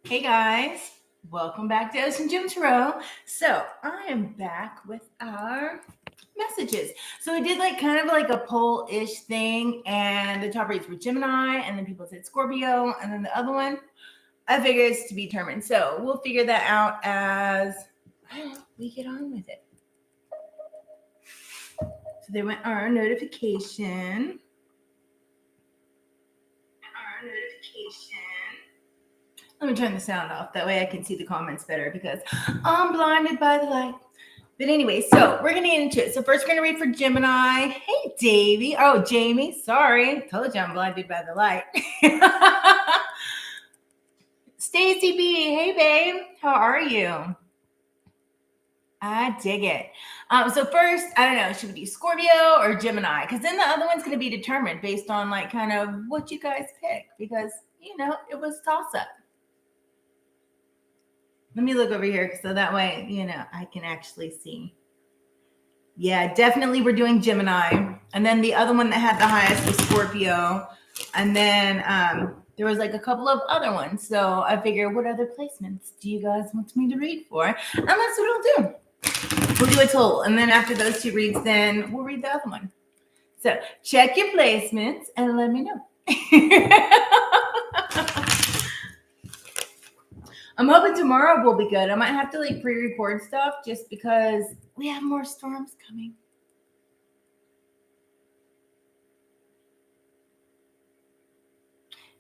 Hey guys, welcome back to OceanGemTarot. So I am back with our messages. So we did like kind of like a poll-ish thing, and the top rates were Gemini, and then people said Scorpio, and then the other one, I figure it's to be determined. So we'll figure that out as we get on with it. So they went our notification. Let me turn the sound off. That way I can see the comments better because I'm blinded by the light. But anyway, so we're going to get into it. So first we're going to read for Gemini. Hey, Davey. Oh, Jamie. Sorry. Told you I'm blinded by the light. Stacy B. Hey, babe. How are you? I dig it. So first, I don't know, should we do Scorpio or Gemini? Because then the other one's going to be determined based on like kind of what you guys pick. Because, you know, it was toss-up. Let me look over here so that way, you know, I can actually see. Yeah, definitely we're doing Gemini. And then the other one that had the highest was Scorpio. And then there was like a couple of other ones. So I figured, what other placements do you guys want me to read for? And that's what I'll do. We'll do a total. And then after those two reads, then we'll read the other one. So check your placements and let me know. I'm hoping tomorrow will be good. I might have to like pre-record stuff just because we have more storms coming.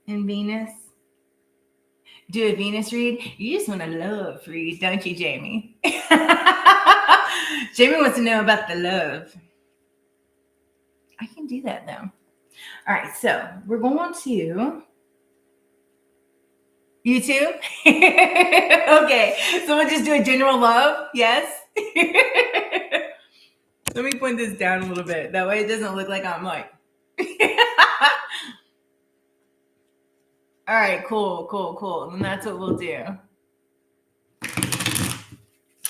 And Venus. Do a Venus read? You just want a love read, don't you, Jamie? Jamie wants to know about the love. I can do that though. All right, so we're going to YouTube. Okay, so we'll just do a general love. Yes. Let me point this down a little bit. That way it doesn't look like I'm like. All right, cool. And that's what we'll do.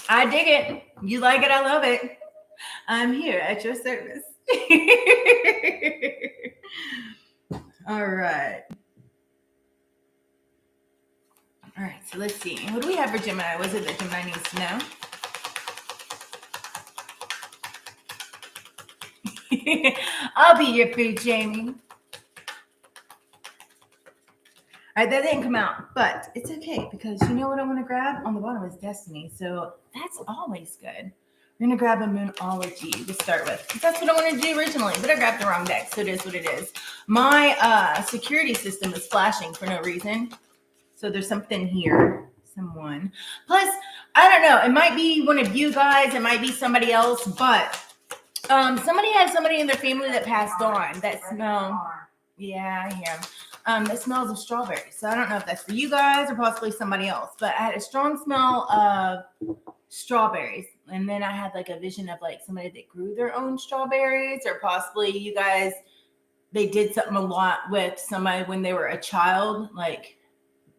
I dig it. You like it, I love it. I'm here at your service. All right. All right, so let's see. What do we have for Gemini? What is it that Gemini needs to know? I'll be your food, Jamie. All right, that didn't come out, but it's okay because you know what I want to grab? On the bottom is Destiny, so that's always good. We're going to grab a Moonology to start with. That's what I wanted to do originally, but I grabbed the wrong deck, so it is what it is. My security system is flashing for no reason, so there's something here. Someone. Plus, I don't know. It might be one of you guys. It might be somebody else, but somebody had somebody in their family that passed on. That smell. Yeah, I hear them. That smells of strawberries. So I don't know if that's for you guys or possibly somebody else, but I had a strong smell of strawberries. And then I had like a vision of like somebody that grew their own strawberries, or possibly you guys, they did something a lot with somebody when they were a child, like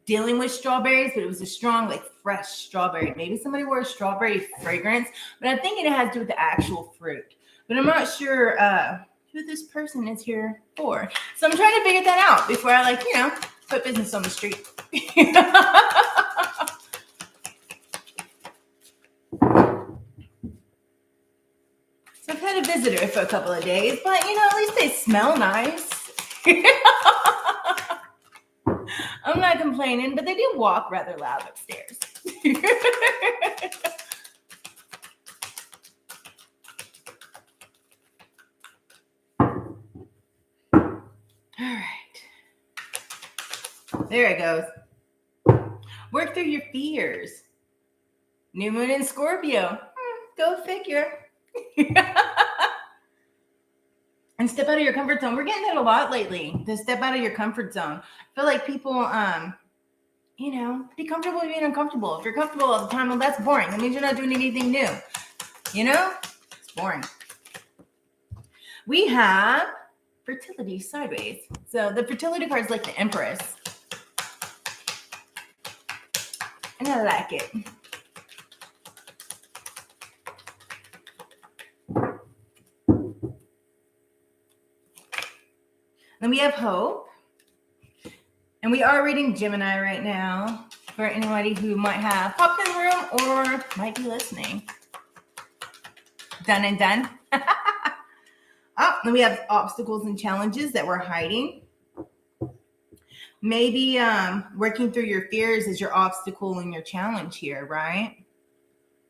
dealing with strawberries, but it was a strong, like fresh strawberry. Maybe somebody wore a strawberry fragrance, but I'm thinking it has to do with the actual fruit. But I'm not sure who this person is here for. So I'm trying to figure that out before I like, you know, put business on the street. So I've had a visitor for a couple of days, but you know, at least they smell nice. I'm not complaining, but they do walk rather loud upstairs. All right. There it goes. Work through your fears. New moon in Scorpio. Go figure. And step out of your comfort zone. We're getting that a lot lately. To step out of your comfort zone. I feel like people, you know, be comfortable being uncomfortable. If you're comfortable all the time, well, that's boring. That means you're not doing anything new. You know? It's boring. We have fertility sideways. So the fertility card is like the Empress. And I like it. Then we have Hope. And we are reading Gemini right now. for anybody who might have popped in the room or might be listening. Done and done. Then we have obstacles and challenges that we're hiding. Maybe working through your fears is your obstacle and your challenge here, right?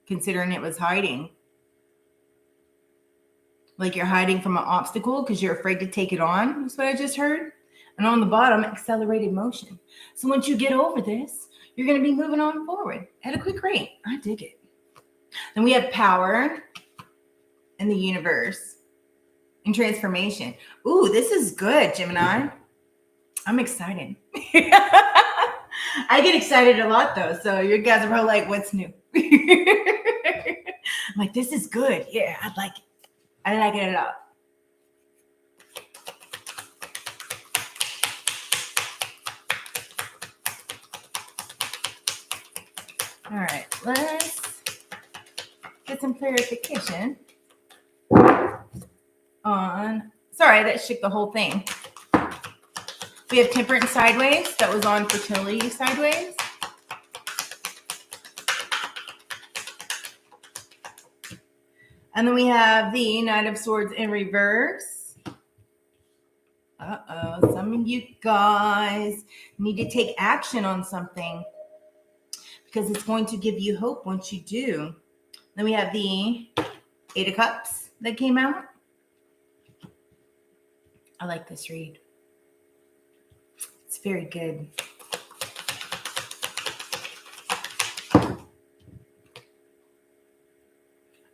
Considering it was hiding. Like you're hiding from an obstacle because you're afraid to take it on. That's what I just heard. And on the bottom, accelerated motion. So once you get over this, you're going to be moving on forward at a quick rate. I dig it. Then we have power in the universe and transformation. Ooh, this is good, Gemini. I'm excited. I get excited a lot, though. So you guys are probably like, what's new? I'm like, this is good. Yeah, I like it. I like it a lot. All right, let's get some clarification on, sorry, that shook the whole thing. We have temperance sideways. That was on fertility sideways. And then we have the Knight of Swords in reverse. Uh-oh, some of you guys need to take action on something because it's going to give you hope once you do. Then we have the Eight of Cups that came out. I like this read. It's very good.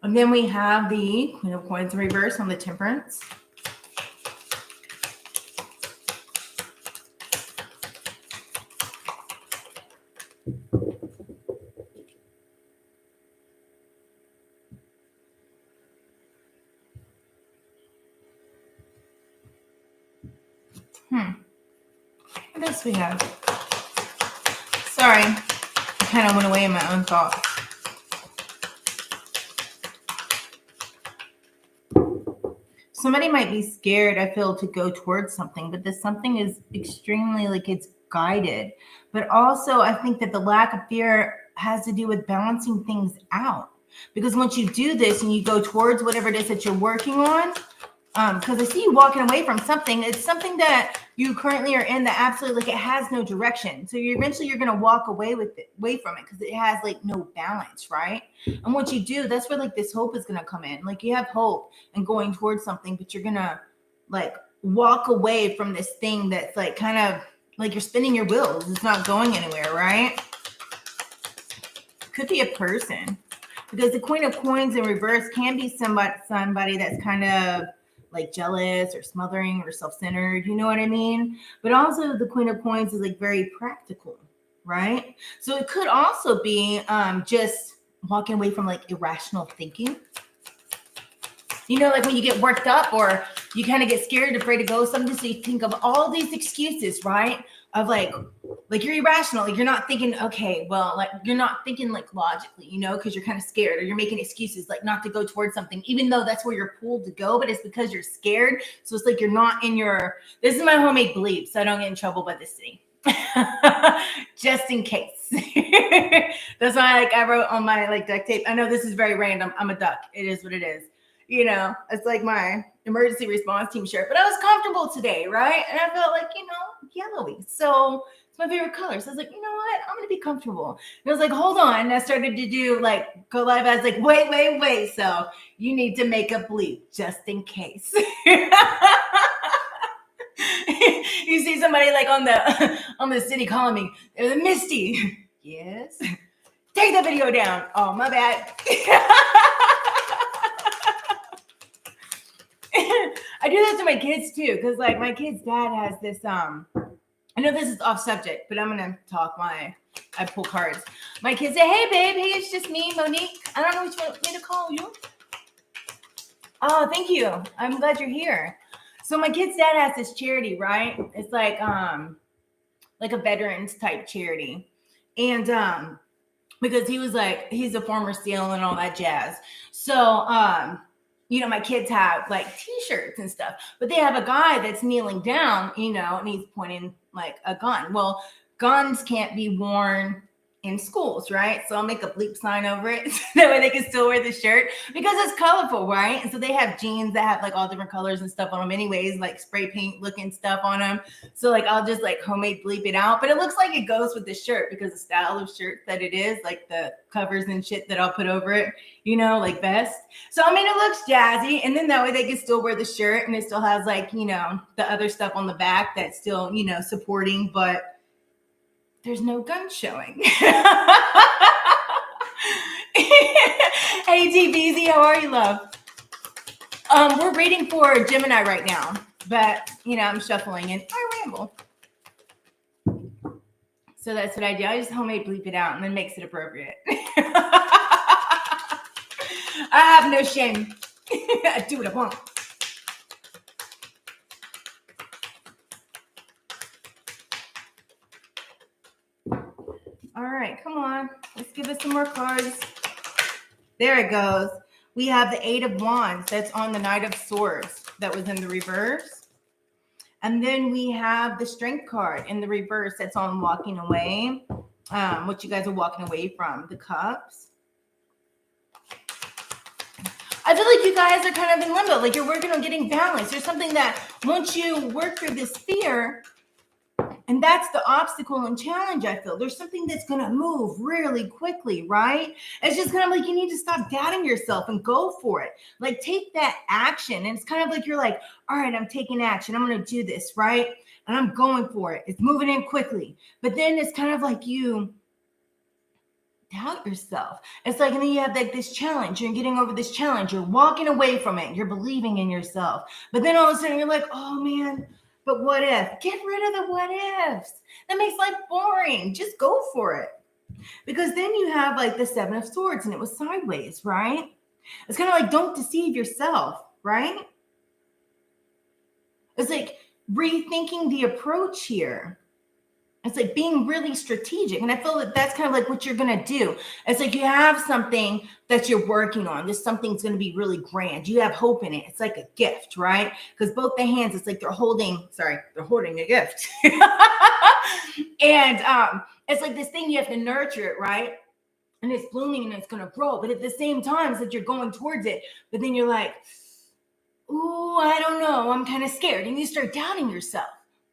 And then we have the Queen of Coins in reverse on the Temperance. What else we have? Sorry, I kind of went away in my own thoughts. Somebody might be scared, I feel, to go towards something, but this something is extremely like it's guided. But also, I think that the lack of fear has to do with balancing things out. Because once you do this and you go towards whatever it is that you're working on, because I see you walking away from something. It's something that you currently are in that absolutely like it has no direction. So you're going to walk away from it because it has like no balance, right? And once you do, that's where like this hope is going to come in. Like you have hope and going towards something, but you're going to like walk away from this thing that's like kind of like you're spinning your wheels. It's not going anywhere, right? Could be a person because the Queen of Coins in reverse can be somebody that's kind of like jealous or smothering or self-centered, you know what I mean? But also the Queen of Coins is like very practical, right? So it could also be just walking away from like irrational thinking. You know, like when you get worked up or you kind of get scared, afraid to go something, so you think of all these excuses, right? Of like you're irrational, like you're not thinking, okay, well, like you're not thinking like logically, you know, because you're kind of scared or you're making excuses like not to go towards something, even though that's where you're pulled to go, but it's because you're scared. So it's like you're not in your, this is my homemade belief, so I don't get in trouble by the city. Just in case. That's why like I wrote on my like duct tape. I know this is very random. I'm a duck. It is what it is. You know, it's like my emergency response team shirt, but I was comfortable today, right? And I felt like, you know, yellowy. So it's my favorite color. So I was like, you know what? I'm going to be comfortable. And I was like, hold on. And I started to do like go live. I was like, wait. So you need to make a bleep just in case. You see somebody like on the city calling me, they're the Misti. Yes. Take that video down. Oh, my bad. I do that to my kids too, because like my kid's dad has this I know this is off subject, but I'm gonna talk I pull cards. My kids say, hey babe, hey, it's just me, Monique. I don't know which one to call you. Oh, thank you. I'm glad you're here. So my kid's dad has this charity, right? It's like a veterans type charity. And because he was like, he's a former SEAL and all that jazz. So you know, my kids have like t-shirts and stuff, but they have a guy that's kneeling down, you know, and he's pointing like a gun. Well, guns can't be worn in schools, right? So I'll make a bleep sign over it so that way they can still wear the shirt because it's colorful, right? And so they have jeans that have like all different colors and stuff on them anyways, like spray paint looking stuff on them. So like I'll just like homemade bleep it out, but it looks like it goes with the shirt because the style of shirt that it is, like the covers and shit that I'll put over it, you know, like vest. So I mean, it looks jazzy, and then that way they can still wear the shirt and it still has like, you know, the other stuff on the back that's still, you know, supporting, but there's no gun showing. Hey, TBZ, how are you, love? We're reading for Gemini right now, but, you know, I'm shuffling and I ramble. So that's what I do. I just homemade bleep it out and then makes it appropriate. I have no shame. I do what I want. All right, come on. Let's give us some more cards. There it goes. We have the Eight of Wands that's on the Knight of Swords that was in the reverse. And then we have the Strength card in the reverse that's on walking away, what you guys are walking away from, the Cups. I feel like you guys are kind of in limbo, like you're working on getting balance. There's something that once you work through this fear, and that's the obstacle and challenge, I feel. There's something that's going to move really quickly, right? It's just kind of like you need to stop doubting yourself and go for it. Like take that action. And it's kind of like you're like, all right, I'm taking action. I'm going to do this, right? And I'm going for it. It's moving in quickly. But then it's kind of like you doubt yourself. It's like, and then you have like this challenge. You're getting over this challenge. You're walking away from it. You're believing in yourself. But then all of a sudden you're like, oh man, but what if? Get rid of the what ifs. That makes life boring. Just go for it. Because then you have like the Seven of Swords and it was sideways, right? It's kind of like don't deceive yourself, right? It's like rethinking the approach here. It's like being really strategic. And I feel that that's kind of like what you're going to do. It's like you have something that you're working on. This something's going to be really grand. You have hope in it. It's like a gift, right? Because both the hands, it's like they're holding a gift. And it's like this thing, you have to nurture it, right? And it's blooming and it's going to grow. But at the same time, it's like you're going towards it. But then you're like, ooh, I don't know. I'm kind of scared. And you start doubting yourself.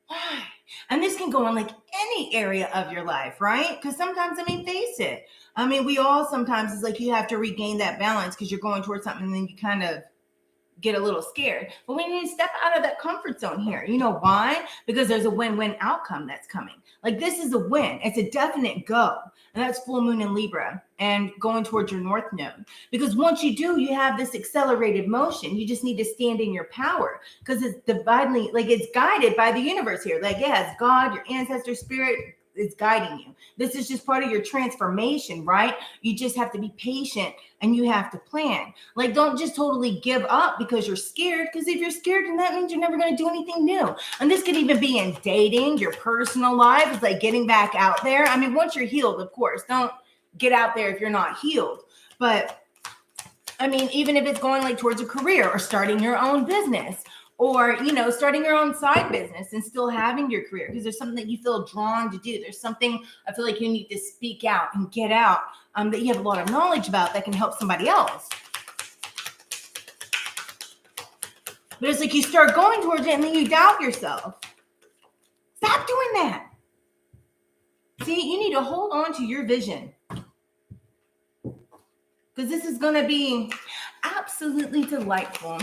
Why? And this can go in like any area of your life, right? Because sometimes, I mean, face it. I mean, we all sometimes, it's like you have to regain that balance because you're going towards something and then you kind of get a little scared. But we need to step out of that comfort zone here. You know why? Because there's a win-win outcome that's coming. Like this is a win. It's a definite go. And that's full moon in Libra and going towards your north node. Because once you do, you have this accelerated motion. You just need to stand in your power because it's divinely, like it's guided by the universe here. Like, yeah, it's God, your ancestor spirit, it's guiding you. This is just part of your transformation, right? You just have to be patient and you have to plan. Like, don't just totally give up because you're scared. Because if you're scared, then that means you're never going to do anything new. And this could even be in dating, your personal life. It's like getting back out there. I mean, once you're healed, of course, don't get out there if you're not healed. But I mean, even if it's going like towards a career or starting your own business, or, you know, starting your own side business and still having your career because there's something that you feel drawn to do. There's something I feel like you need to speak out and get out that you have a lot of knowledge about that can help somebody else. But it's like you start going towards it and then you doubt yourself. Stop doing that. See, you need to hold on to your vision because this is going to be absolutely delightful.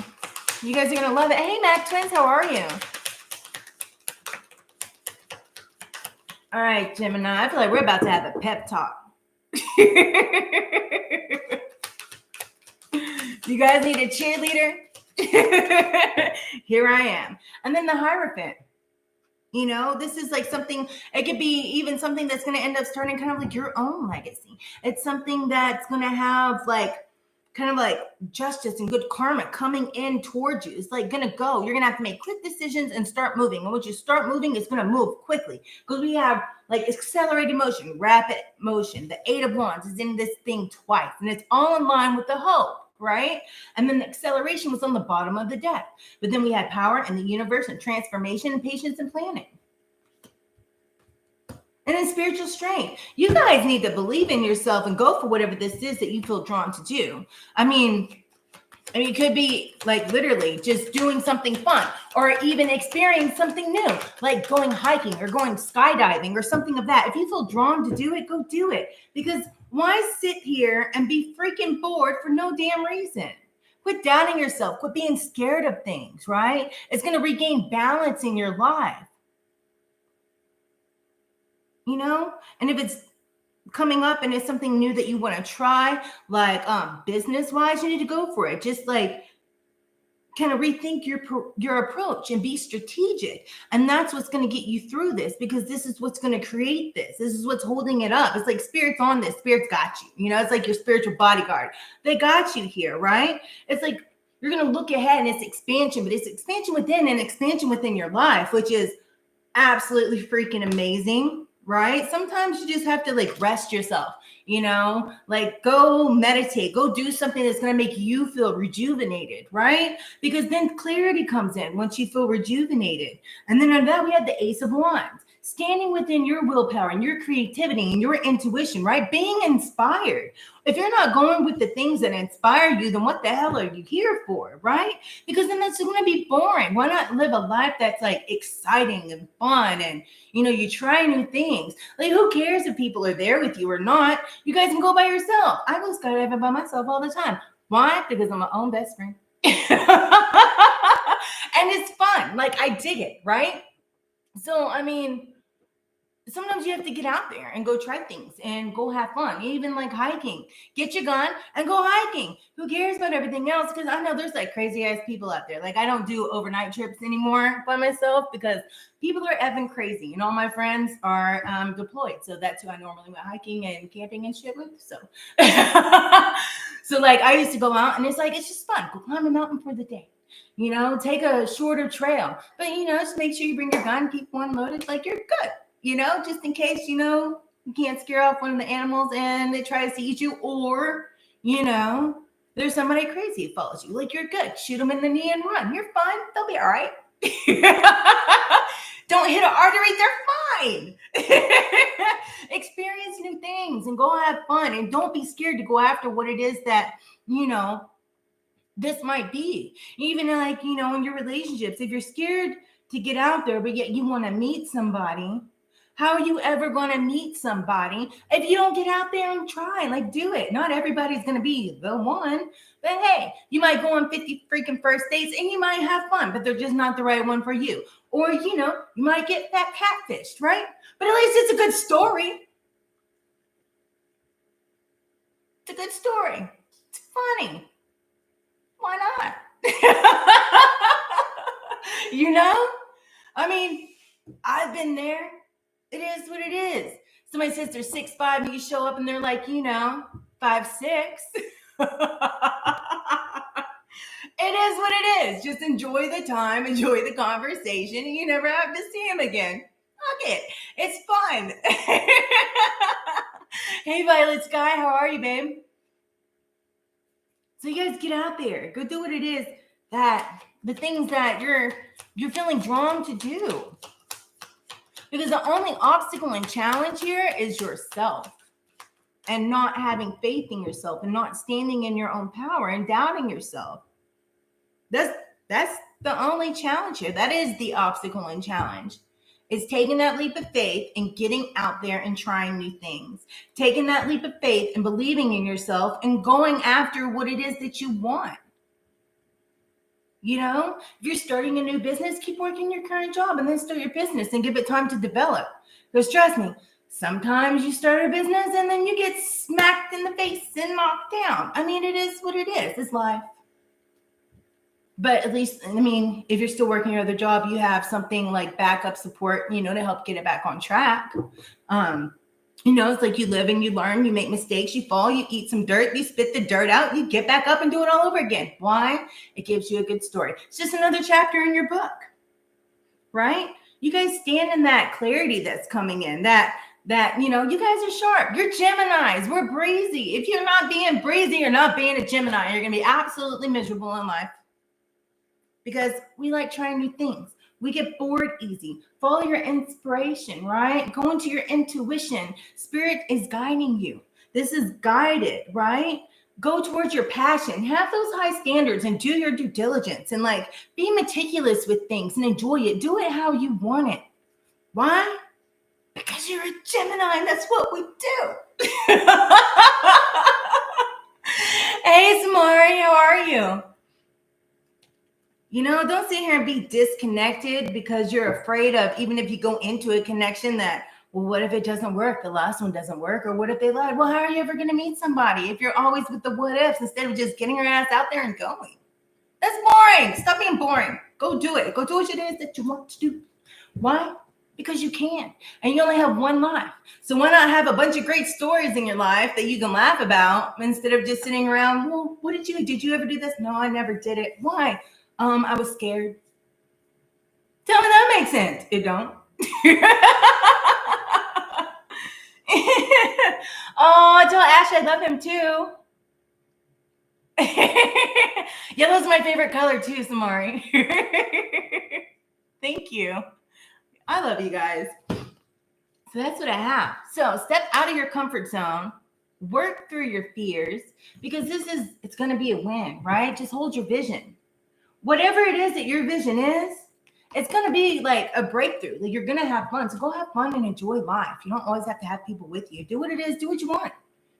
You guys are going to love it. Hey, Mac Twins, how are you? All right, Gemini, I feel like we're about to have a pep talk. You guys need a cheerleader? Here I am. And then the Hierophant. You know, this is like something, it could be even something that's going to end up starting kind of like your own legacy. It's something that's going to have like, kind of like justice and good karma coming in towards you. It's like going to go. You're going to have to make quick decisions and start moving. And once you start moving, it's going to move quickly because we have like accelerated motion, rapid motion. The Eight of Wands is in this thing twice and it's all in line with the hope, right? And then the acceleration was on the bottom of the deck. But then we had power and the universe and transformation and patience and planning. And then spiritual strength. You guys need to believe in yourself and go for whatever this is that you feel drawn to do. I mean, it could be like literally just doing something fun or even experiencing something new, like going hiking or going skydiving or something of that. If you feel drawn to do it, go do it. Because why sit here and be freaking bored for no damn reason? Quit doubting yourself. Quit being scared of things, right? It's going to regain balance in your life. You know? And if it's coming up and it's something new that you want to try, like business wise, you need to go for it. Just like kind of rethink your approach and be strategic. And that's what's going to get you through this, because this is what's going to create this. This is what's holding it up. It's like spirit's on this. Spirit's got you. You know, it's like your spiritual bodyguard. They got you here, right? It's like you're going to look ahead and it's expansion, but it's expansion within and expansion within your life, which is absolutely freaking amazing. Right? Sometimes you just have to like rest yourself, you know, like go meditate, go do something that's going to make you feel rejuvenated, right? Because then clarity comes in once you feel rejuvenated. And then on that, we have the Ace of Wands, standing within your willpower and your creativity and your intuition, right? Being inspired. If you're not going with the things that inspire you, then what the hell are you here for, right? Because then that's going to be boring. Why not live a life that's like exciting and fun and, you know, you try new things. Like, who cares if people are there with you or not? You guys can go by yourself. I go skydiving by myself all the time. Why? Because I'm my own best friend. And it's fun. Like, I dig it, right? So, I mean, sometimes you have to get out there and go try things and go have fun. Even like hiking, get your gun and go hiking. Who cares about everything else? Because I know there's like crazy ass people out there. Like, I don't do overnight trips anymore by myself because people are effing crazy, and all my friends are deployed. So that's who I normally went hiking and camping and shit with. So, so like I used to go out and it's like, it's just fun. Go climb a mountain for the day. You know, take a shorter trail, but you know, just make sure you bring your gun, keep one loaded, like you're good. You know, just in case, you know, you can't scare off one of the animals and it tries to eat you, or, you know, there's somebody crazy who follows you. Like, you're good. Shoot them in the knee and run. You're fine. They'll be all right. Don't hit an artery. They're fine. Experience new things and go have fun. And don't be scared to go after what it is that, you know, this might be. Even like, you know, in your relationships, if you're scared to get out there, but yet you want to meet somebody, how are you ever going to meet somebody if you don't get out there and try? Like, do it. Not everybody's going to be the one. But hey, you might go on 50 freaking first dates and you might have fun, but they're just not the right one for you. Or, you know, you might get that catfished, right? But at least it's a good story. It's a good story. It's funny. Why not? You know? I mean, I've been there. It is what it is. Somebody says they're 6'5", and you show up and they're like, you know, 5'6". It is what it is. Just enjoy the time, enjoy the conversation, and you never have to see him again. Fuck it. It's fun. Hey, Violet Sky, how are you, babe? So you guys get out there. Go do what it is that the things that you're feeling drawn to do. Because the only obstacle and challenge here is yourself, and not having faith in yourself and not standing in your own power and doubting yourself. That's the only challenge here. That is the obstacle and challenge. It's taking that leap of faith and getting out there and trying new things. Taking that leap of faith and believing in yourself and going after what it is that you want. You know, if you're starting a new business, keep working your current job and then start your business and give it time to develop. Because trust me, sometimes you start a business and then you get smacked in the face and knocked down. I mean, it is what it is. It's life. But at least, I mean, if you're still working your other job, you have something like backup support, you know, to help get it back on track. You know, it's like you live and you learn, you make mistakes, you fall, you eat some dirt, you spit the dirt out, you get back up and do it all over again. Why? It gives you a good story. It's just another chapter in your book, right? You guys stand in that clarity that's coming in, that, you know, you guys are sharp. You're Geminis. We're breezy. If you're not being breezy, you're not being a Gemini. You're going to be absolutely miserable in life because we like trying new things. We get bored easy. Follow your inspiration, right? Go into your intuition. Spirit is guiding you. This is guided, right? Go towards your passion. Have those high standards and do your due diligence and like be meticulous with things and enjoy it. Do it how you want it. Why? Because you're a Gemini and that's what we do. Hey, Samari, how are you? You know, don't sit here and be disconnected because you're afraid of, even if you go into a connection that, well, what if it doesn't work? The last one doesn't work. Or what if they lied? Well, how are you ever going to meet somebody if you're always with the what ifs instead of just getting your ass out there and going? That's boring. Stop being boring. Go do it. Go do what it is that you want to do. Why? Because you can. And you only have one life. So why not have a bunch of great stories in your life that you can laugh about instead of just sitting around, well, what did you ever do this? No, I never did it. Why? I was scared. Tell me that makes sense. It don't. Oh, tell Ash I love him too. Yellow's my favorite color too, Samari. Thank you. I love you guys. So that's what I have. So step out of your comfort zone. Work through your fears because it's going to be a win, right? Just hold your vision. Whatever it is that your vision is, it's going to be like a breakthrough. Like you're going to have fun. So go have fun and enjoy life. You don't always have to have people with you. Do what it is. Do what you want.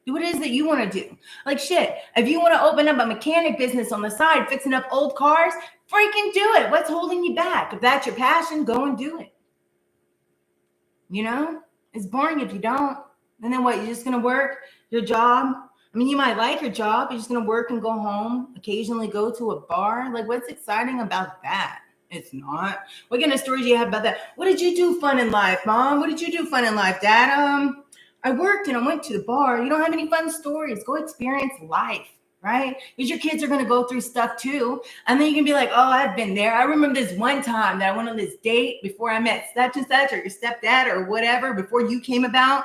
Do what it is that you want to do. Like shit, if you want to open up a mechanic business on the side, fixing up old cars, freaking do it. What's holding you back? If that's your passion, go and do it. You know, it's boring if you don't. And then what? You're just going to work your job. I mean, you might like your job. You're just going to work and go home, occasionally go to a bar. Like, what's exciting about that? It's not. What kind of stories do you have about that? What did you do fun in life, Mom? What did you do fun in life, Dad? I worked and I went to the bar. You don't have any fun stories. Go experience life, right? Because your kids are going to go through stuff too. And then you can be like, oh, I've been there. I remember this one time that I went on this date before I met such and such or your stepdad or whatever before you came about.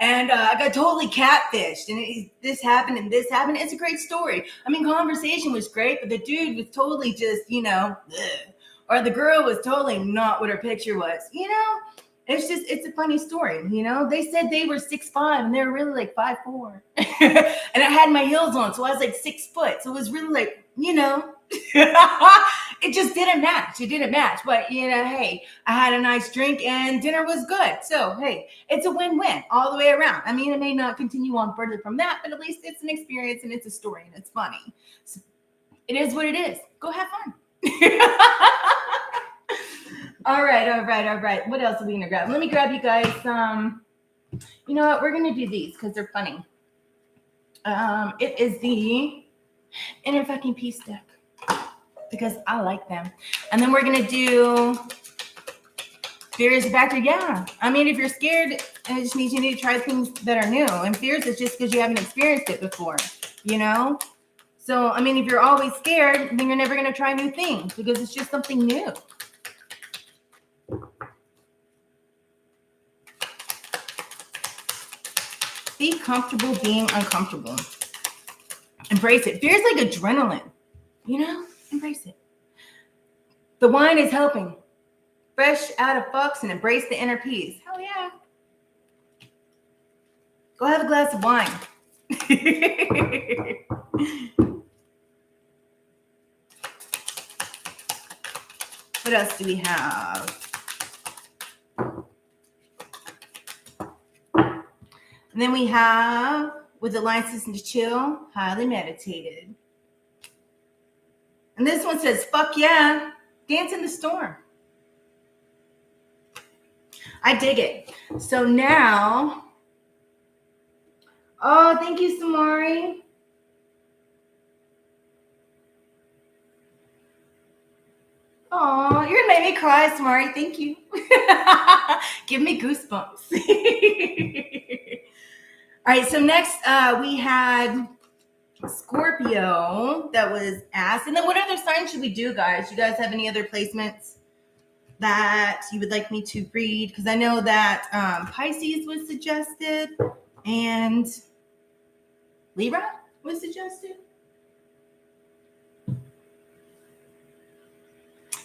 And I got totally catfished and this happened and this happened. It's a great story. I mean, conversation was great, but the dude was totally just, ugh. Or the girl was totally not what her picture was, It's a funny story, They said they were 6'5" and they were really like 5'4". And I had my heels on, so I was like 6 foot. So it was really like, it just didn't match. It didn't match. But, hey, I had a nice drink and dinner was good. So, hey, it's a win-win all the way around. I mean, it may not continue on further from that, but at least it's an experience and it's a story and it's funny. So it is what it is. Go have fun. All right. What else are we going to grab? Let me grab you guys some. You know what? We're going to do these because they're funny. It is the Inner Fucking Peace deck because I like them. And then we're going to do Fears Factor. Yeah. I mean, if you're scared, it just means you need to try things that are new. And fears is just because you haven't experienced it before, So, I mean, if you're always scared, then you're never going to try new things because it's just something new. Be comfortable being uncomfortable. Embrace it. Fear's like adrenaline, Embrace it. The wine is helping. Fresh out of fucks and embrace the inner peace. Hell yeah. Go have a glass of wine. What else do we have? And then we have, with the license to chill, highly meditated. And this one says, fuck yeah, dance in the storm. I dig it. So now, oh, thank you, Samari. Oh, you're gonna make me cry, Samari. Thank you. Give me goosebumps. All right, so next we had Scorpio that was asked. And then what other signs should we do, guys? You guys have any other placements that you would like me to read? Because I know that Pisces was suggested and Libra was suggested.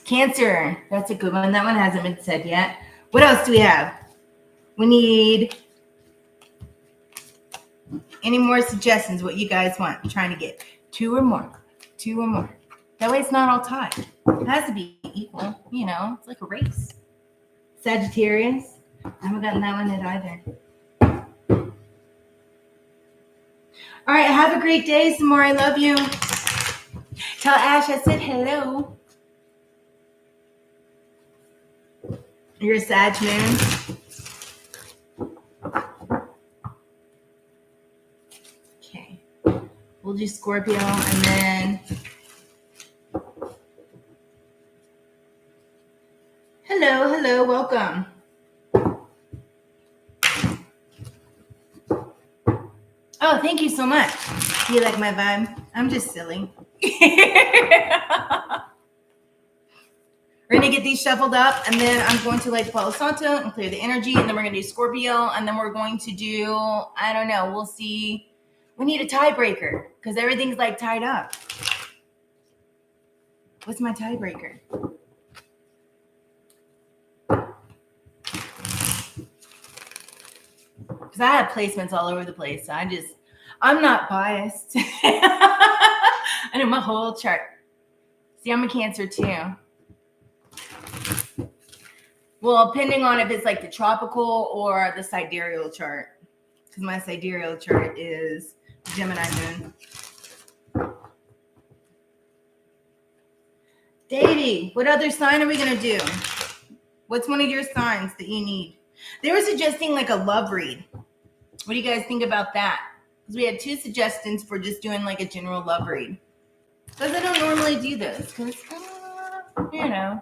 Cancer. That's a good one. That one hasn't been said yet. What else do we have? We need any more suggestions, what you guys want. I'm trying to get 2 or more. 2 or more. That way it's not all tied. It has to be equal. You know, it's like a race. Sagittarius. I haven't gotten that one yet either. All right, have a great day, Samore. I love you. Tell Ash I said hello. You're a Sag moon. Okay. We'll do Scorpio and then... Hello, welcome. Oh, thank you so much. Do you like my vibe? I'm just silly. We're going to get these shuffled up, and then I'm going to light Palo Santo and clear the energy, and then we're going to do Scorpio, and then we're going to do, I don't know, we'll see. We need a tiebreaker because everything's like tied up. What's my tiebreaker? Because I have placements all over the place, so I'm not biased. I know my whole chart. See, I'm a Cancer too. Well, depending on if it's like the tropical or the sidereal chart. Because my sidereal chart is Gemini moon. Davey, what other sign are we going to do? What's one of your signs that you need? They were suggesting like a love read. What do you guys think about that? Because we had 2 suggestions for just doing like a general love read. Because I don't normally do this. Because, you know.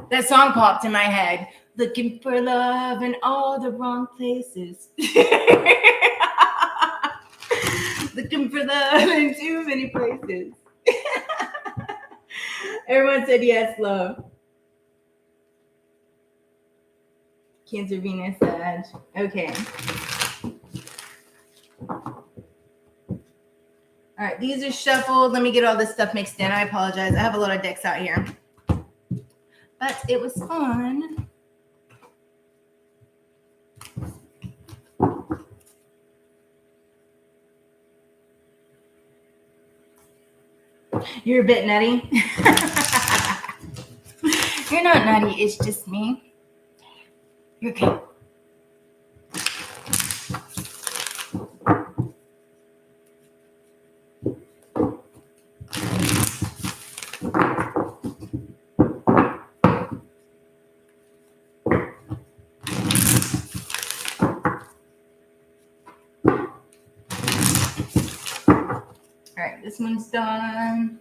That song popped in my head. Looking for love in all the wrong places. Looking for love in too many places. Everyone said yes, love. Cancer, Venus, Sag. Okay. All right, these are shuffled. Let me get all this stuff mixed in. I apologize. I have a lot of decks out here. But it was fun. You're a bit nutty. You're not nutty. It's just me. You're okay. All right, this one's done.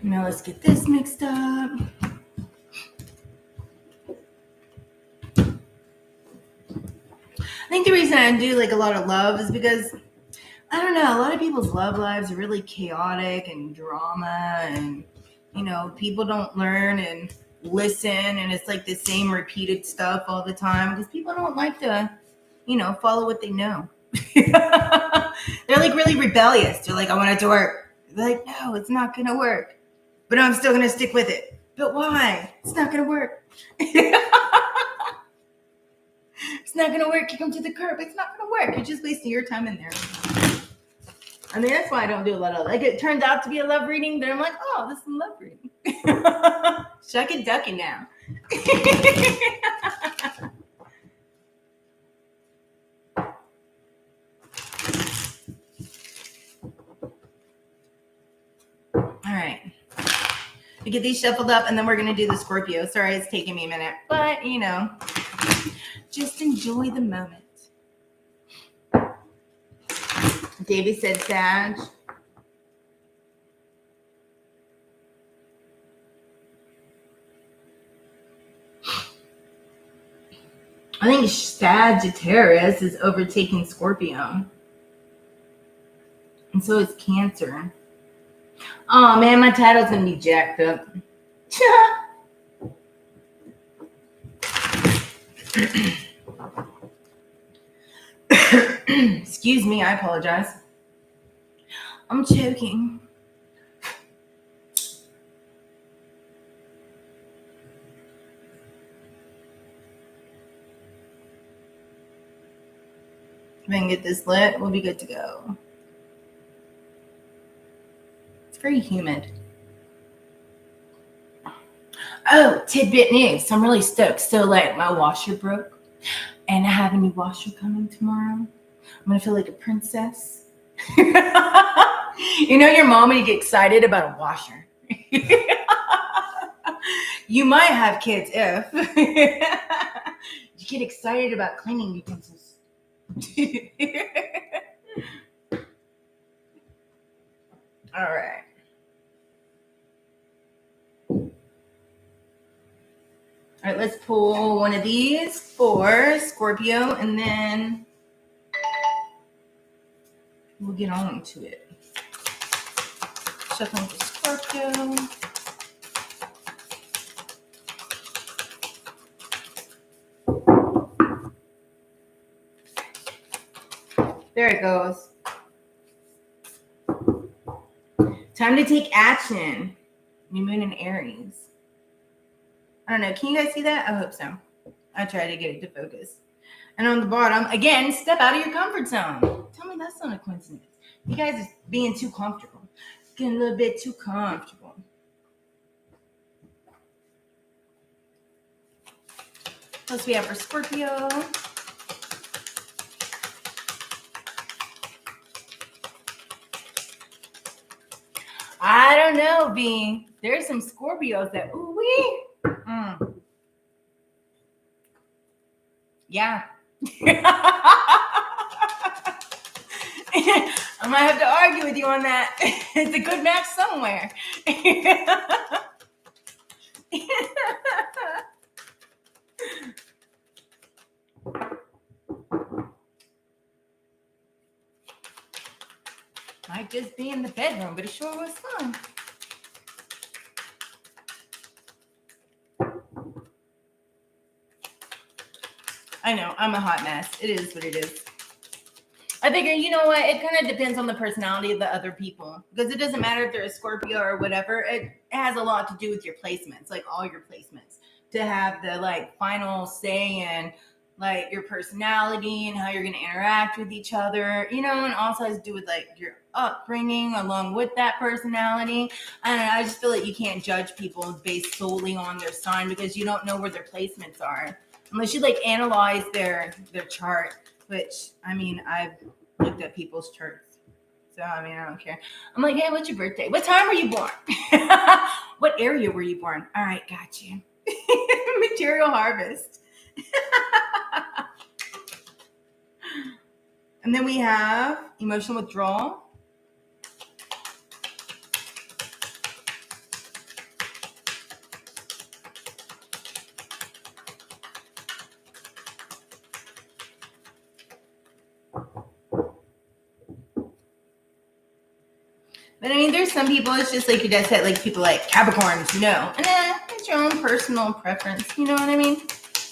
Now let's get this mixed up. I think the reason I do like a lot of love is because, I don't know, a lot of people's love lives are really chaotic and drama, and, you know, people don't learn and listen, and it's like the same repeated stuff all the time because people don't like to, you know, follow what they know. They're like really rebellious. They're like, I want it to work. They're like, no, it's not going to work. But I'm still going to stick with it. But why? It's not going to work. It's not going to work. You come to the curb. It's not going to work. You're just wasting your time in there. I mean, that's why I don't do a lot of, like, it turns out to be a love reading. Then I'm like, oh, this is a love reading. Shuck it, duck it now. All right. We get these shuffled up, and then we're going to do the Scorpio. Sorry, it's taking me a minute. But, you know, just enjoy the moment. Davey said Sag. I think Sagittarius is overtaking Scorpio. And so is Cancer. Oh, man, my title's going to be jacked up. Excuse me, I apologize. I'm choking. If I can get this lit, we'll be good to go. It's very humid. Oh, tidbit news. So I'm really stoked. So, like, my washer broke, and I have a new washer coming tomorrow. I'm going to feel like a princess. You know your mom when you get excited about a washer. You might have kids if you get excited about cleaning utensils. All right. All right, let's pull one of these for Scorpio, and then we'll get on to it. Shuffling for Scorpio. There it goes. Time to take action. New moon in Aries. I don't know. Can you guys see that? I hope so. I try to get it to focus. And on the bottom, again, step out of your comfort zone. Tell me that's not a coincidence. You guys are being too comfortable. Getting a little bit too comfortable. What else we have for Scorpio? I don't know, B. There's some Scorpios that, ooh wee. Yeah. I might have to argue with you on that. It's a good match somewhere. Might just be in the bedroom, but it sure was fun. I know, I'm a hot mess. It is what it is. I figure, you know what? It kind of depends on the personality of the other people. Because it doesn't matter if they're a Scorpio or whatever. It has a lot to do with your placements, like all your placements. To have the like final say in like your personality and how you're going to interact with each other, you know, and also has to do with like your upbringing along with that personality. I don't know, I just feel like you can't judge people based solely on their sign because you don't know where their placements are. Unless you like analyze their chart, which I mean, I've looked at people's charts. So I mean, I don't care. I'm like, hey, what's your birthday? What time were you born? What area were you born? All right, got you. Material harvest. And then we have emotional withdrawal. But I mean, there's some people, it's just like you just said, like people like Capricorns, you know. And it's your own personal preference, you know what I mean?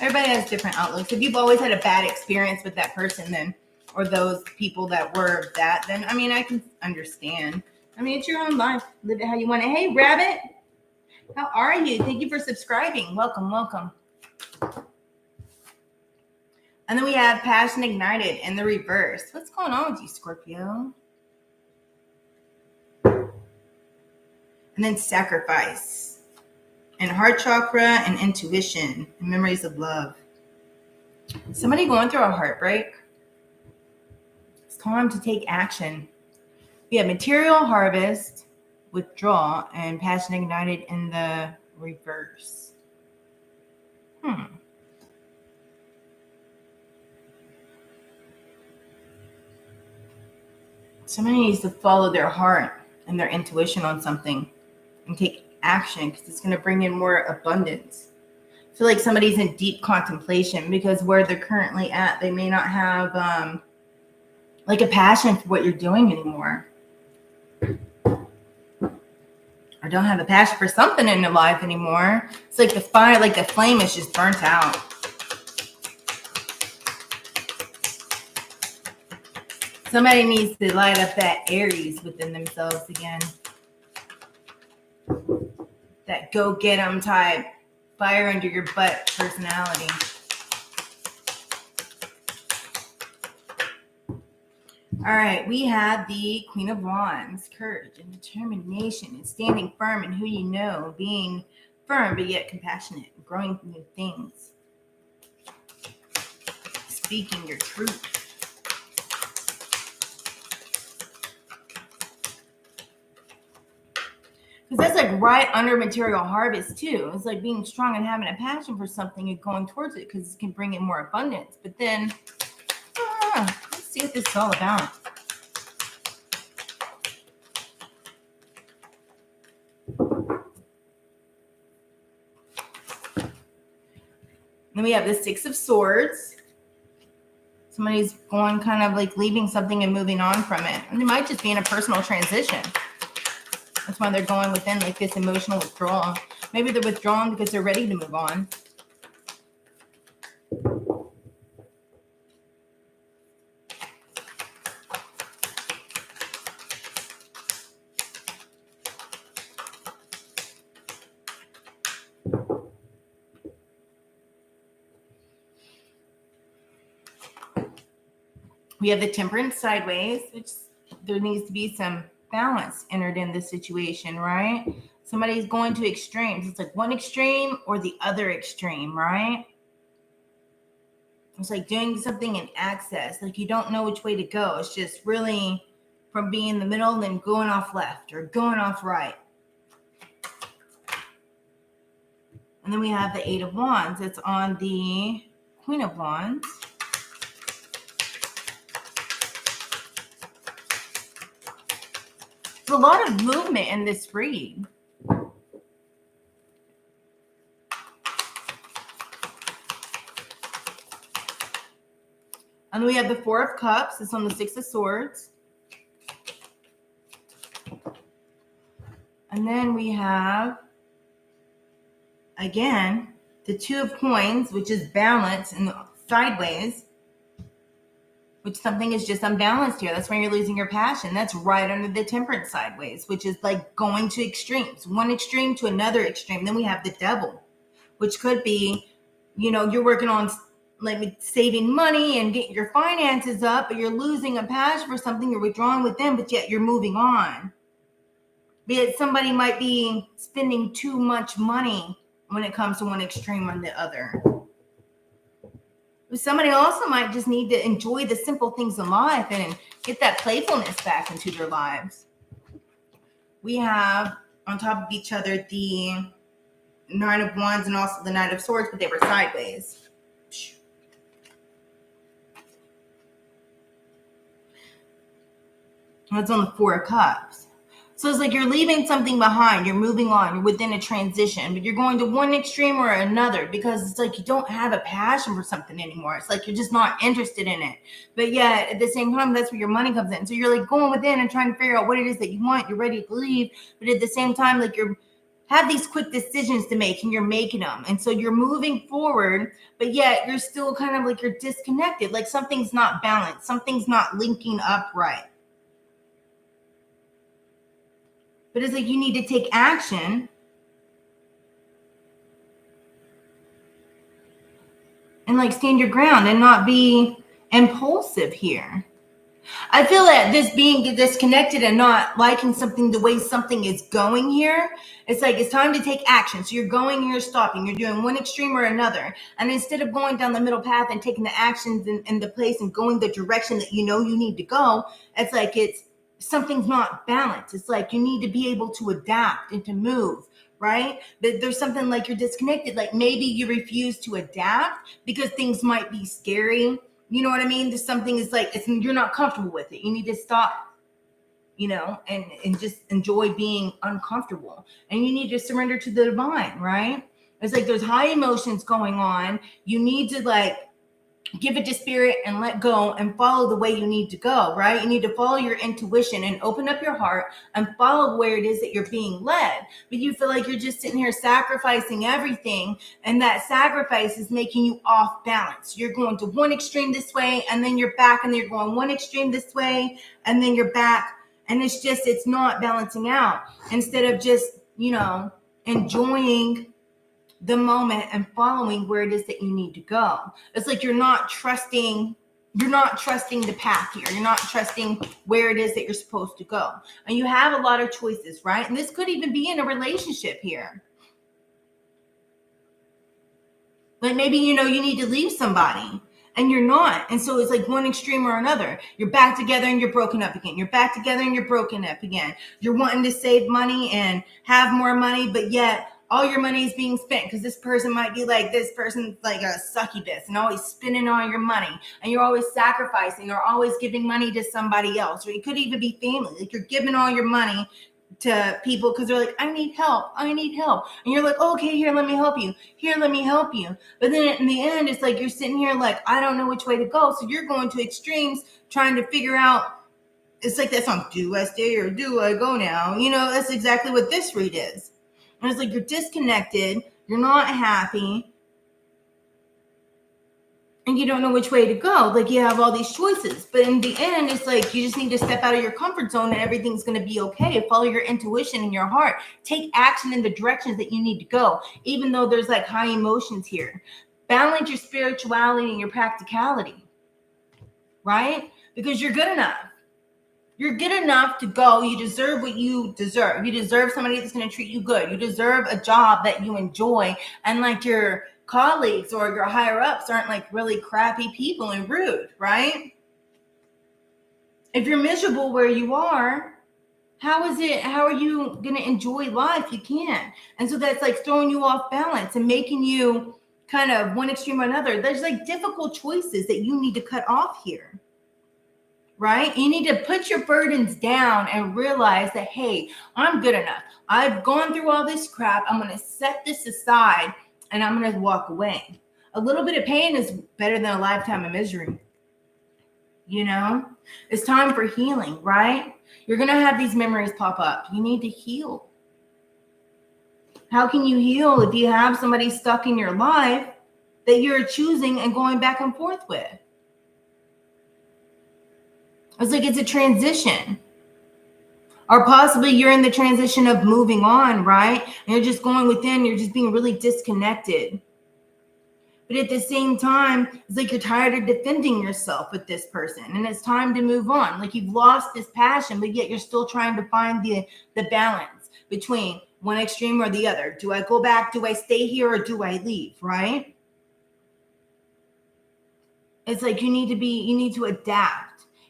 Everybody has different outlooks. If you've always had a bad experience with that person, then, or those people that were that, then, I mean, I can understand. I mean, it's your own life. Live it how you want it. Hey, Rabbit, how are you? Thank you for subscribing. Welcome, welcome. And then we have Passion Ignited in the reverse. What's going on with you, Scorpio? And then Sacrifice. And Heart Chakra and Intuition. And Memories of Love. Somebody going through a heartbreak. It's time to take action. We have Material Harvest, Withdraw, and Passion Ignited in the reverse. Somebody needs to follow their heart and their intuition on something and take action because it's going to bring in more abundance. I feel like somebody's in deep contemplation because where they're currently at, they may not have like a passion for what you're doing anymore. Or don't have a passion for something in their life anymore. It's like the fire, like the flame is just burnt out. Somebody needs to light up that Aries within themselves again. That go get 'em type, fire under your butt personality. All right, we have the Queen of Wands, courage and determination, and standing firm in who you know, being firm but yet compassionate, and growing new things, speaking your truth. Because that's like right under material harvest too. It's like being strong and having a passion for something and going towards it because it can bring in more abundance. But then, let's see what this is all about. Then we have the Six of Swords. Somebody's going kind of like leaving something and moving on from it. And it might just be in a personal transition. That's why they're going within like this emotional withdrawal. Maybe they're withdrawing because they're ready to move on. We have the Temperance sideways, which there needs to be some balance entered in this situation, right? Somebody's going to extremes. It's like one extreme or the other extreme, right? It's like doing something in access. Like you don't know which way to go. It's just really from being in the middle and then going off left or going off right. And then we have the Eight of Wands. It's on the Queen of Wands. There's a lot of movement in this read. And we have the Four of Cups. It's on the Six of Swords. And then we have, again, the Two of Coins, which is balance in the sideways. Which something is just unbalanced here. That's when you're losing your passion. That's right under the Temperance sideways, which is like going to extremes. One extreme to another extreme. Then we have the Devil, which could be, you know, you're working on like saving money and getting your finances up, but you're losing a passion for something. You're withdrawing with them, but yet you're moving on. Be it somebody might be spending too much money when it comes to one extreme or the other. Somebody also might just need to enjoy the simple things in life and get that playfulness back into their lives. We have on top of each other the Nine of Wands and also the Knight of Swords, but they were sideways. That's on the Four of Cups. So it's like you're leaving something behind. You're moving on. You're within a transition, but you're going to one extreme or another because it's like you don't have a passion for something anymore. It's like you're just not interested in it. But yet at the same time, that's where your money comes in. So you're like going within and trying to figure out what it is that you want. You're ready to leave. But at the same time, like you're have these quick decisions to make and you're making them. And so you're moving forward, but yet you're still kind of like you're disconnected. Like something's not balanced. Something's not linking up right. But it's like you need to take action and like stand your ground and not be impulsive here. I feel that this being disconnected and not liking something the way something is going here, it's like it's time to take action. So you're going and you're stopping. You're doing one extreme or another. And instead of going down the middle path and taking the actions in the place and going the direction that you know you need to go, it's like something's not balanced. It's like you need to be able to adapt and to move, right? But there's something like you're disconnected. Like maybe you refuse to adapt because things might be scary. You know what I mean? There's something is like you're not comfortable with it. You need to stop, you know, and just enjoy being uncomfortable. And you need to surrender to the divine, right? It's like there's high emotions going on. You need to like give it to spirit and let go and follow the way you need to go, right? You need to follow your intuition and open up your heart and follow where it is that you're being led. But you feel like you're just sitting here sacrificing everything, and that sacrifice is making you off balance. You're going to one extreme this way, and then you're back, and then you're going one extreme this way, and then you're back. And it's not balancing out. Instead of just, enjoying the moment and following where it is that you need to go. It's like you're not trusting the path here. You're not trusting where it is that you're supposed to go. And you have a lot of choices, right? And this could even be in a relationship here. Like maybe, you need to leave somebody and you're not. And so it's like one extreme or another. You're back together and you're broken up again. You're back together and you're broken up again. You're wanting to save money and have more money, but yet all your money is being spent because this person might be like, this person's like a succubus and always spending all your money, and you're always sacrificing or always giving money to somebody else. Or it could even be family. Like you're giving all your money to people because they're like, I need help. And you're like, okay, here, let me help you. But then in the end, it's like you're sitting here like, I don't know which way to go. So you're going to extremes trying to figure out. It's like that song, do I stay or do I go now? That's exactly what this read is. And it's like you're disconnected, you're not happy, and you don't know which way to go. Like you have all these choices. But in the end, it's like you just need to step out of your comfort zone and everything's going to be okay. Follow your intuition and your heart. Take action in the directions that you need to go, even though there's like high emotions here. Balance your spirituality and your practicality, right? Because you're good enough. You're good enough to go. You deserve what you deserve. You deserve somebody that's going to treat you good. You deserve a job that you enjoy. And like your colleagues or your higher ups aren't like really crappy people and rude, right? If you're miserable where you are, how are you going to enjoy life? You can't. And so that's like throwing you off balance and making you kind of one extreme or another. There's like difficult choices that you need to cut off here. Right? You need to put your burdens down and realize that, hey, I'm good enough. I've gone through all this crap. I'm going to set this aside and I'm going to walk away. A little bit of pain is better than a lifetime of misery. It's time for healing, right? You're going to have these memories pop up. You need to heal. How can you heal if you have somebody stuck in your life that you're choosing and going back and forth with? It's like it's a transition. Or possibly you're in the transition of moving on, right? And you're just going within, you're just being really disconnected. But at the same time, it's like you're tired of defending yourself with this person. And it's time to move on. Like you've lost this passion, but yet you're still trying to find the balance between one extreme or the other. Do I go back? Do I stay here? Or do I leave, right? It's like you need to adapt.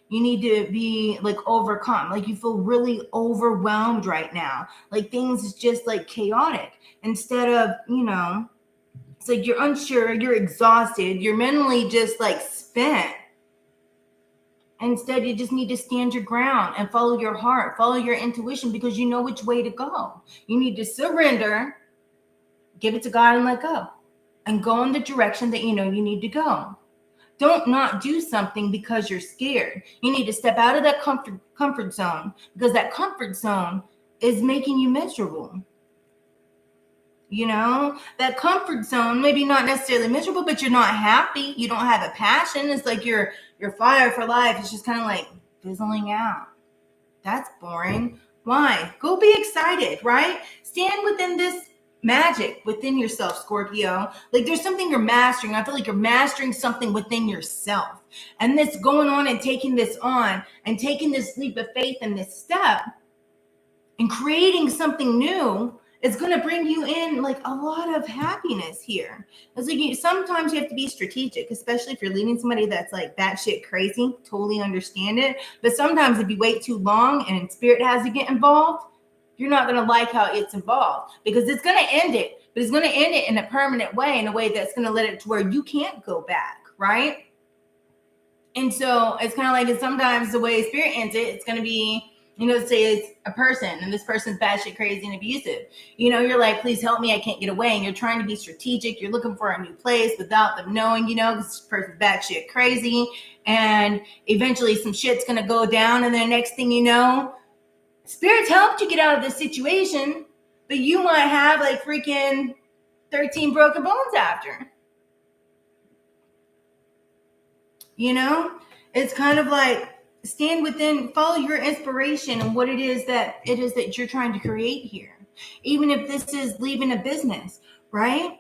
You need to be like overcome. Like you feel really overwhelmed right now. Like things is just like chaotic. Instead of, it's like you're unsure, you're exhausted, you're mentally just like spent. Instead, you just need to stand your ground and follow your heart, follow your intuition, because you know which way to go. You need to surrender, give it to God and let go, and go in the direction that you know you need to go. Don't not do something because you're scared. You need to step out of that comfort zone, because that comfort zone is making you miserable. That comfort zone, maybe not necessarily miserable, but you're not happy. You don't have a passion. It's like your fire for life is just kind of like fizzling out. That's boring. Why? Go be excited, right? Stand within this magic within yourself, Scorpio. Like there's something you're mastering. I feel like you're mastering something within yourself. And this going on and taking this on and taking this leap of faith and this step and creating something new is going to bring you in like a lot of happiness here. It's like sometimes you have to be strategic, especially if you're leading somebody that's like batshit crazy. Totally understand it. But sometimes if you wait too long and spirit has to get involved, you're not going to like how it's involved, because it's going to end it, but it's going to end it in a permanent way, in a way that's going to let it to where you can't go back, right? And so it's kind of like, sometimes the way spirit ends it, it's going to be Say it's a person and this person's batshit crazy and abusive. You're like, please help me. I can't get away. And you're trying to be strategic. You're looking for a new place without them knowing, this person's batshit crazy. And eventually some shit's going to go down. And then next thing you know, Spirit's helped you get out of this situation, but you might have like freaking 13 broken bones after. It's kind of like, stand within, follow your inspiration and what it is that you're trying to create here. Even if this is leaving a business, right?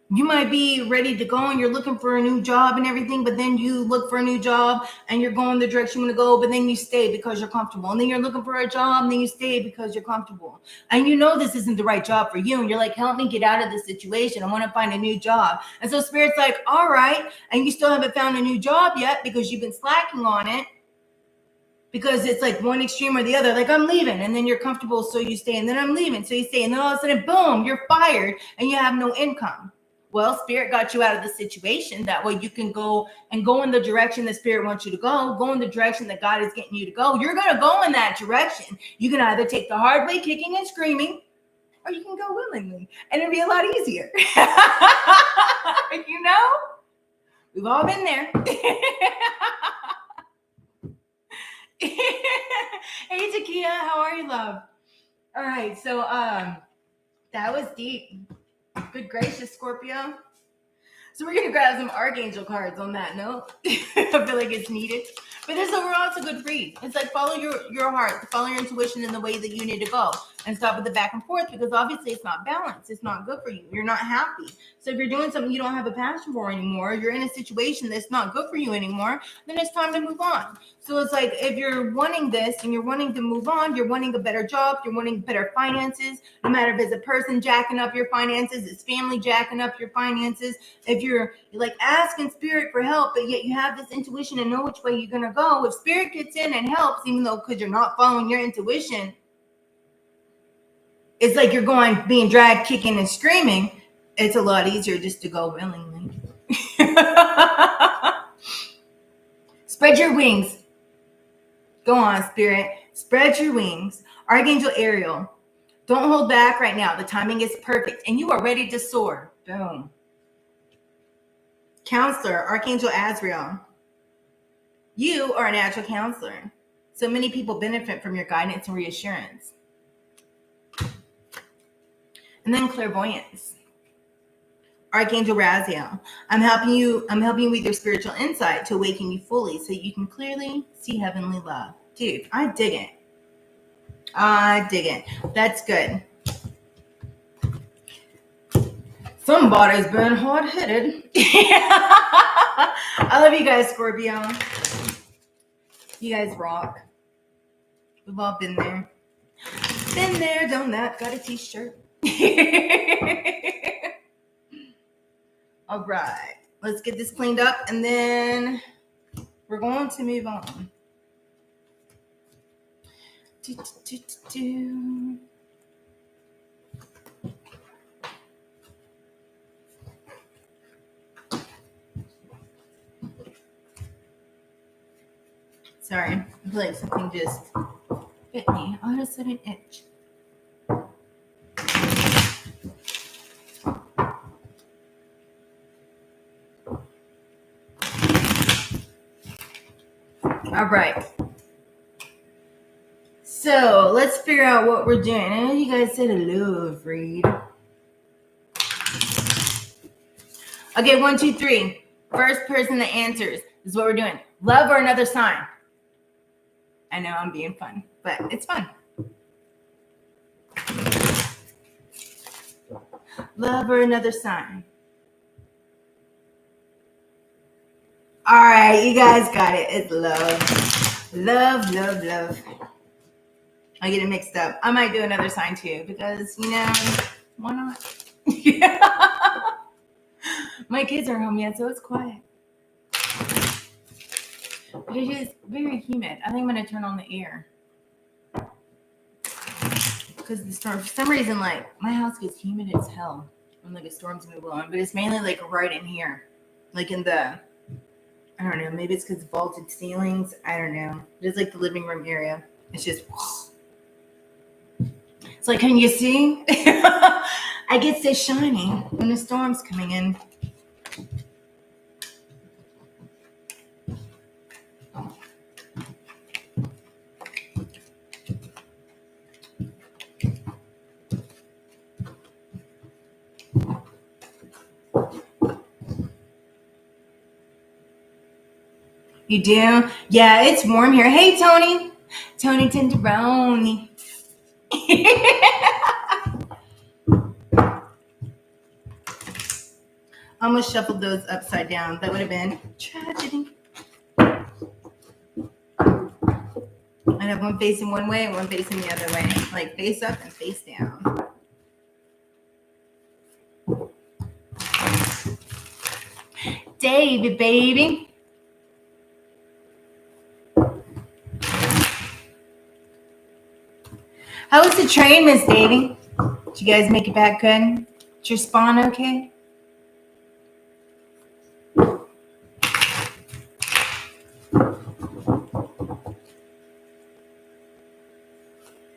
You might be ready to go and you're looking for a new job and everything, but then you look for a new job and you're going the direction you want to go, but then you stay because you're comfortable. And then you're looking for a job and then you stay because you're comfortable. And this isn't the right job for you. And you're like, help me get out of this situation. I want to find a new job. And so Spirit's like, all right. And you still haven't found a new job yet because you've been slacking on it. Because it's like one extreme or the other. Like, I'm leaving, and then you're comfortable, so you stay. And then I'm leaving, so you stay. And then all of a sudden, boom, you're fired and you have no income. Well, Spirit got you out of the situation. That way you can go in the direction that Spirit wants you to go in the direction that God is getting you to go. You're going to go in that direction. You can either take the hard way, kicking and screaming, or you can go willingly. And it'll be a lot easier. We've all been there. Hey, Takia, how are you, love? All right, so that was deep. Good gracious, Scorpio. So we're gonna grab some Archangel cards on that note. I feel like it's needed. But this overall, it's a good read. It's like, follow your heart, follow your intuition in the way that you need to go, and stop with the back and forth, because obviously it's not balanced. It's not good for you. You're not happy. So if you're doing something you don't have a passion for anymore, you're in a situation that's not good for you anymore, then it's time to move on. So it's like, if you're wanting this and you're wanting to move on, you're wanting a better job, you're wanting better finances, no matter if it's a person jacking up your finances, it's family jacking up your finances. If you're like asking Spirit for help, but yet you have this intuition and know which way you're going to go, if Spirit gets in and helps, even though because you're not following your intuition, it's like you're being dragged, kicking and screaming. It's a lot easier just to go willingly. Spread your wings. Go on, Spirit. Spread your wings. Archangel Ariel, don't hold back right now. The timing is perfect, and you are ready to soar. Boom. Counselor, Archangel Azrael, you are a natural counselor. So many people benefit from your guidance and reassurance. And then clairvoyance. Archangel Raziel, I'm helping you with your spiritual insight to awaken you fully so you can clearly see heavenly love. Dude, I dig it. That's good. Somebody's been hard-headed. I love you guys, Scorpio. You guys rock. We've all been there. Been there, done that. Got a t-shirt. All right. Let's get this cleaned up, and then we're going to move on. Sorry, I feel like something just bit me. All of a sudden, itch. All right. So let's figure out what we're doing. I know you guys said hello, read. Okay, 1, 2, 3. First person that answers is what we're doing. Love or another sign? I know I'm being fun, but it's fun. Love or another sign? All right, you guys got it. It's love. Love, love, love. I get it mixed up. I might do another sign too because, why not? My kids are home yet, so it's quiet. But it is very humid. I think I'm going to turn on the air. Because the storm, for some reason, like, my house gets humid as hell when, like, a storm's going to blow on. But it's mainly, like, right in here. Like, in the I don't know. Maybe it's because vaulted ceilings. I don't know. It's like the living room area. It's just. It's like, can you see? I get so shiny when the storm's coming in. You do? Yeah, it's warm here. Hey, Tony. Tony Tenderoni. Almost shuffled those upside down. That would have been tragedy. I'd have one facing one way and one facing the other way. Like face up and face down. David, baby. How was the train, Miss Davy? Did you guys make it back good? Did your spawn okay?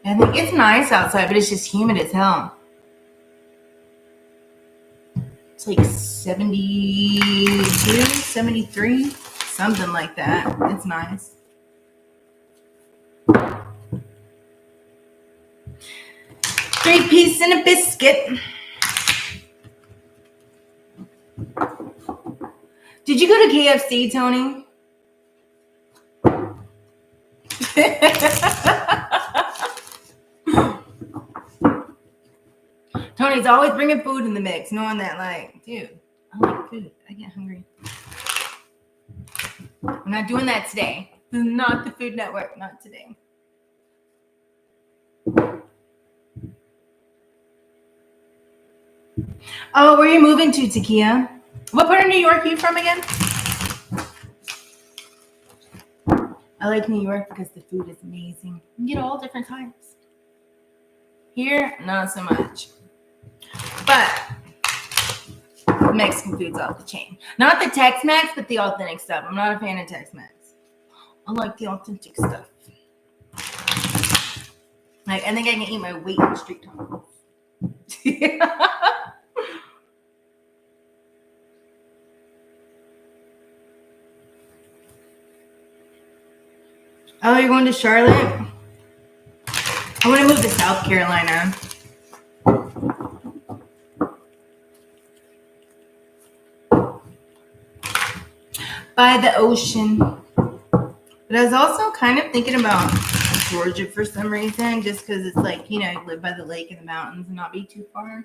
I think it's nice outside, but it's just humid as hell. It's like 72, 73, something like that. It's nice. Three-piece and a biscuit. Did you go to KFC, Tony? Tony's always bringing food in the mix, knowing that, like, dude, I like food. I get hungry. I'm not doing that today. This is not the Food Network. Not today. Oh, where are you moving to, Takia? What part of New York are you from again? I like New York because the food is amazing. You get all different types. Here, not so much. But Mexican food's off the chain. Not the Tex-Mex, but the authentic stuff. I'm not a fan of Tex-Mex. I like the authentic stuff. Like, I think I can eat my weight in street tacos. Oh, you're going to Charlotte? I want to move to South Carolina. By the ocean. But I was also kind of thinking about Georgia for some reason, just because it's like, you know, live by the lake and the mountains and not be too far.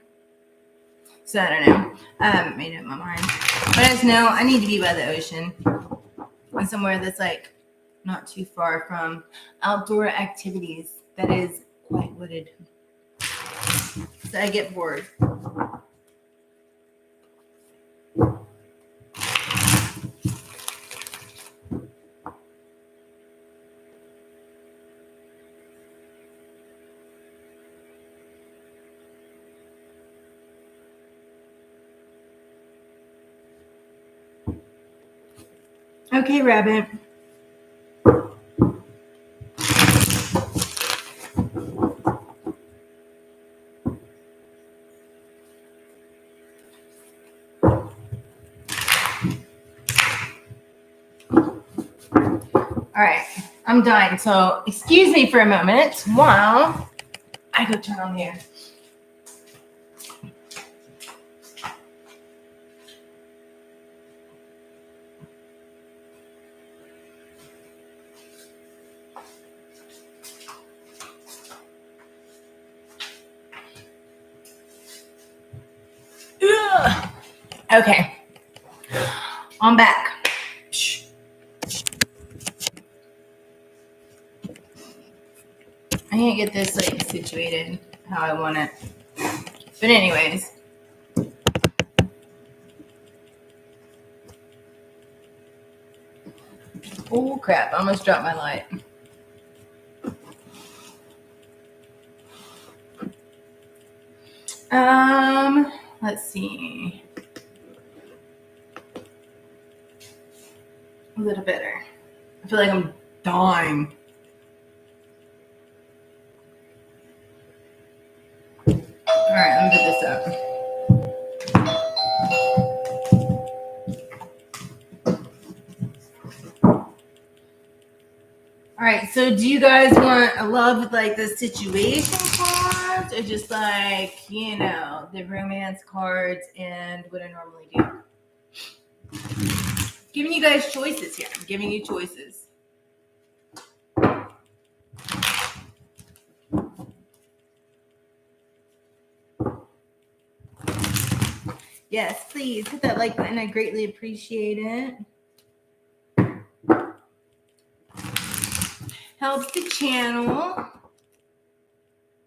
So I don't know. I haven't made up my mind. But I just know I need to be by the ocean. And somewhere that's like not too far from outdoor activities that is quite wooded. So I get bored. Okay, Rabbit. All right, I'm done. So excuse me for a moment while I go turn on the air. Ugh. Okay, I'm back. I can't get this like situated how I want it. But anyways. Oh crap, I almost dropped my light. Let's see. A little better. I feel like I'm dying. All right, let me put this up. All right, so do you guys want a love with like the situation cards or just like, the romance cards and what I normally do? Giving you guys choices here. I'm giving you choices. Yes, please hit that like button. I greatly appreciate it. Helps the channel.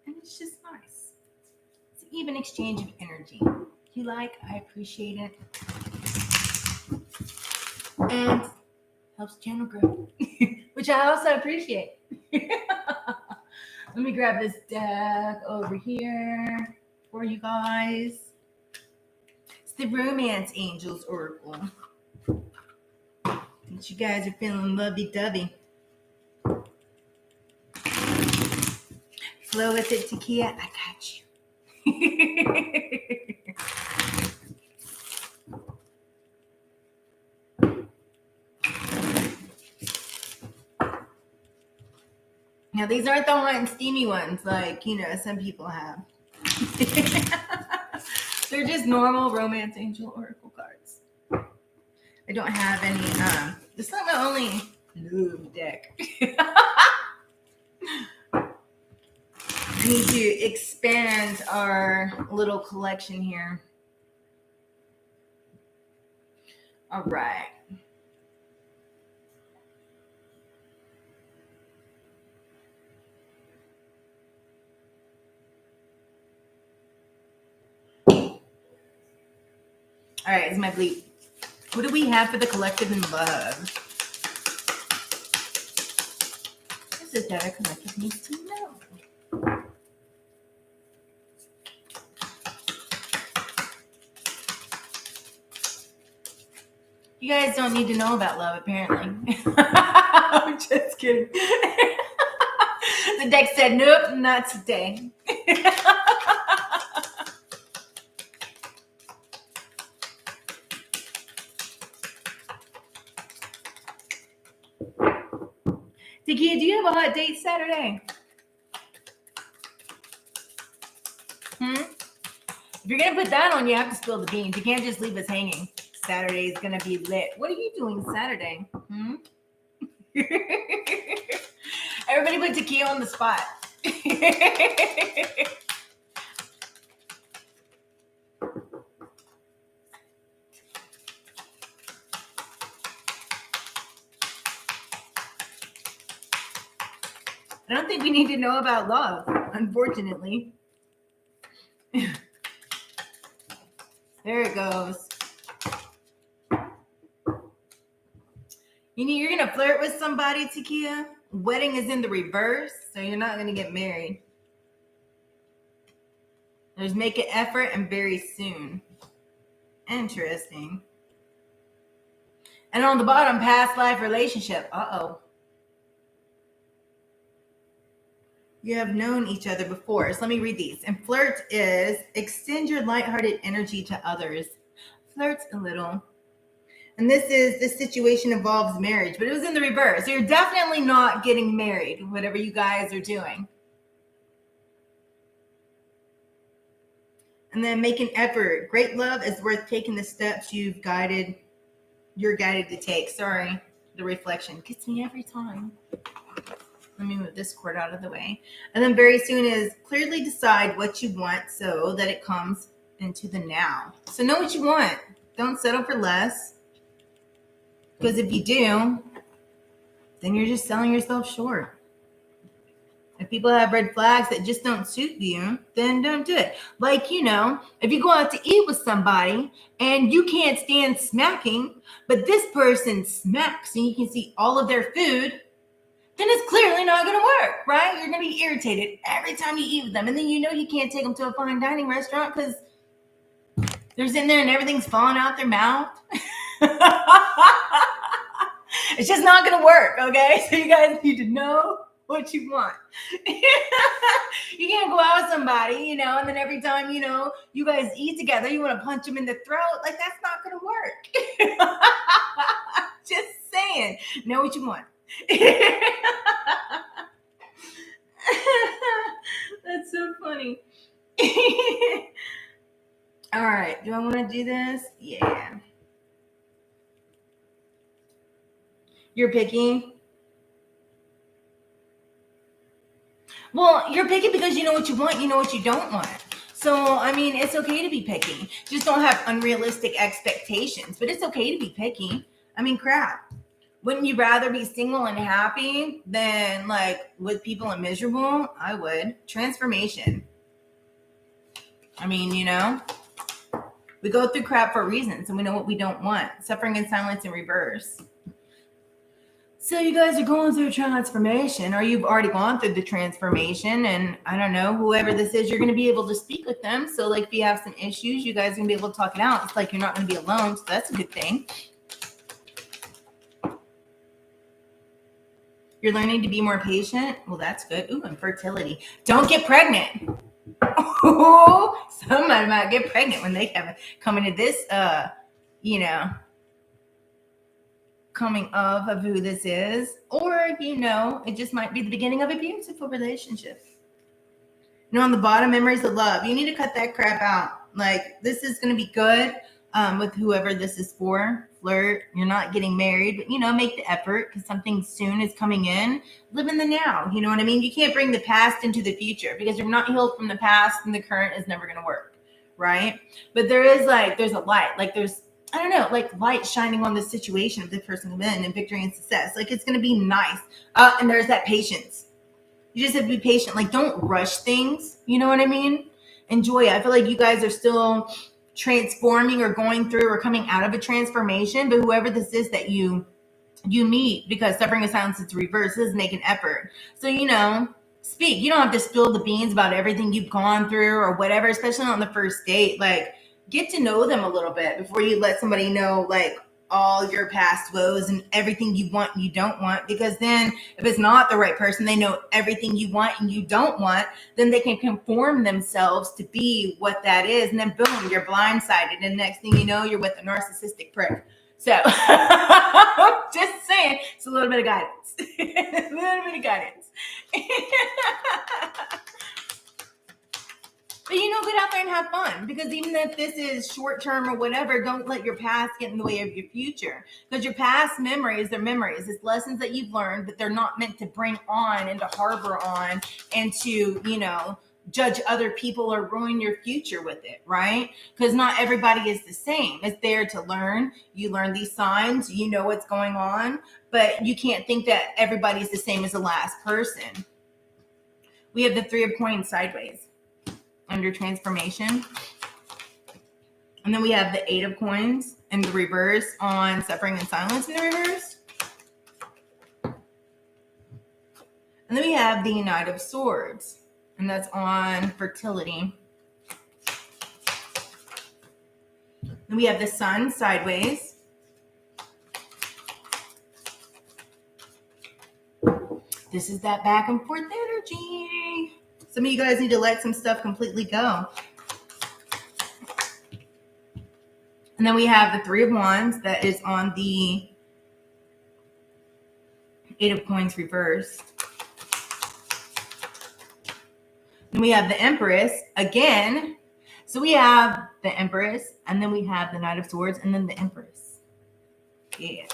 And it's just nice. It's an even exchange of energy. If you like, I appreciate it. And helps the channel grow, which I also appreciate. Let me grab this deck over here for you guys. It's the Romance Angels Oracle. Since you guys are feeling lovey-dovey. Flow with it, Takia. I got you. Now, these aren't the hot and steamy ones like, some people have. They're just normal Romance Angel Oracle cards. I don't have any, this is not my only lube deck. I need to expand our little collection here. All right. All right, it's my bleep. What do we have for the collective in love? This is that our collective needs to know. You guys don't need to know about love, apparently. I'm just kidding. The deck said, nope, not today. Takia, do you have a hot date Saturday? If you're going to put that on, you have to spill the beans. You can't just leave us hanging. Saturday is going to be lit. What are you doing Saturday? Everybody put Takia on the spot. I don't think we need to know about love, unfortunately. There it goes. You're going to flirt with somebody, Takia. Wedding is in the reverse, so you're not going to get married. There's make an effort and very soon. Interesting. And on the bottom, past life relationship. Uh-oh. You have known each other before. So let me read these. And flirt is extend your lighthearted energy to others. Flirt a little. And this situation involves marriage, but it was in the reverse. So you're definitely not getting married, whatever you guys are doing. And then make an effort. Great love is worth taking the steps you're guided to take. Sorry, the reflection gets me every time. Let me move this cord out of the way. And then very soon is clearly decide what you want so that it comes into the now. So know what you want. Don't settle for less. Because if you do, then you're just selling yourself short. If people have red flags that just don't suit you, then don't do it. Like, if you go out to eat with somebody and you can't stand smacking, but this person smacks and you can see all of their food, then it's clearly not going to work, right? You're going to be irritated every time you eat with them. And then you can't take them to a fine dining restaurant because they're sitting there and everything's falling out their mouth. It's just not going to work, okay? So you guys need to know what you want. You can't go out with somebody, you know, and then every time, you know, you guys eat together, you want to punch them in the throat. Like, that's not going to work. Just saying. Know what you want. That's so funny. All right. Do I want to do this? Yeah. You're picky? Well, you're picky because you know what you want, you know what you don't want. So, I mean, it's okay to be picky. Just don't have unrealistic expectations, but it's okay to be picky. I mean, crap. Wouldn't you rather be single and happy than like with people and miserable? I would. Transformation. I mean, you know, we go through crap for reasons and we know what we don't want. Suffering in silence in reverse. So you guys are going through a transformation, or you've already gone through the transformation, and I don't know, whoever this is, you're going to be able to speak with them. So like if you have some issues, you guys are going to be able to talk it out. It's like you're not going to be alone, so that's a good thing. You're learning to be more patient. Well, that's good. Ooh, and fertility. Don't get pregnant. Oh, somebody might get pregnant when they come into this, you know, coming of who this is, or you know, it just might be the beginning of a beautiful relationship. You know, on the bottom, memories of love. You need to cut that crap out. Like, this is going to be good with whoever this is for. Flirt. You're not getting married, but you know, make the effort because something soon is coming in. Live in the now. You know what I mean? You can't bring the past into the future because you're not healed from the past, and the current is never going to work, right? But there's a light. Like there's, I don't know, like light shining on the situation of the person who's in, and victory and success. Like it's going to be nice. And there's that patience. You just have to be patient. Like, don't rush things. You know what I mean? Enjoy it. I feel like you guys are still transforming or going through or coming out of a transformation. But whoever this is that you meet, because suffering in silence is reverse, is make an effort. So, you know, speak. You don't have to spill the beans about everything you've gone through or whatever, especially on the first date. Like, get to know them a little bit before you let somebody know, like, all your past woes and everything you want and you don't want, because then if it's not the right person, they know everything you want and you don't want, then they can conform themselves to be what that is, and then boom, you're blindsided, and next thing you know, you're with a narcissistic prick. So just saying, it's a little bit of guidance. A little bit of guidance. But, you know, get out there and have fun, because even if this is short term or whatever, don't let your past get in the way of your future, because your past memories, they're memories. It's lessons that you've learned, but they're not meant to bring on and to harbor on and to, you know, judge other people or ruin your future with it, right? Because not everybody is the same. It's there to learn. You learn these signs, you know what's going on, but you can't think that everybody's the same as the last person. We have the Three of Coins sideways under transformation. And then we have the Eight of Coins in the reverse on suffering and silence in the reverse. And then we have the Knight of Swords, and that's on fertility. Then we have the Sun sideways. This is that back and forth energy. Some of you guys need to let some stuff completely go. And then we have the Three of Wands that is on the Eight of Coins reversed. Then we have the Empress again. So we have the Empress, and then we have the Knight of Swords, and then the Empress. Yeah.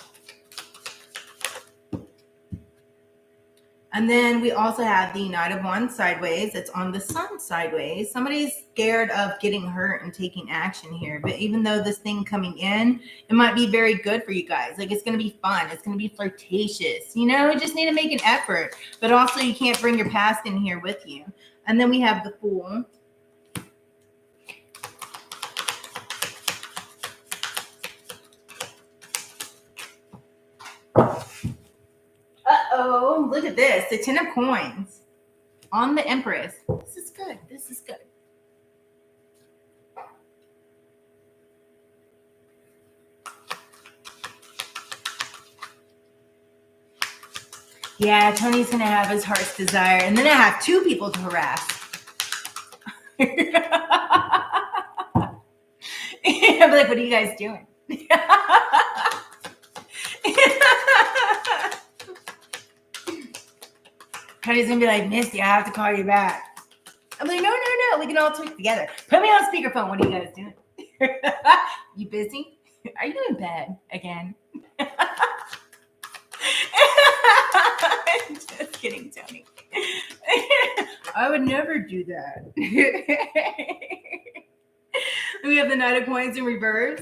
And then we also have the Knight of Wands sideways. It's on the Sun sideways. Somebody's scared of getting hurt and taking action here. But even though this thing coming in, it might be very good for you guys. Like, it's going to be fun. It's going to be flirtatious. You know, you just need to make an effort. But also, you can't bring your past in here with you. And then we have the Fool. Uh-oh, look at this. The Ten of Coins on the Empress. This is good. This is good. Yeah, Tony's going to have his heart's desire. And then I have 2 people to harass. I'm like, what are you guys doing? Tony's going to be like, Misty, I have to call you back. I'm like, no. We can all talk together. Put me on speakerphone. What are you guys doing? You busy? Are you in bed again? Just kidding, Tony. I would never do that. We have the Knight of Coins in reverse.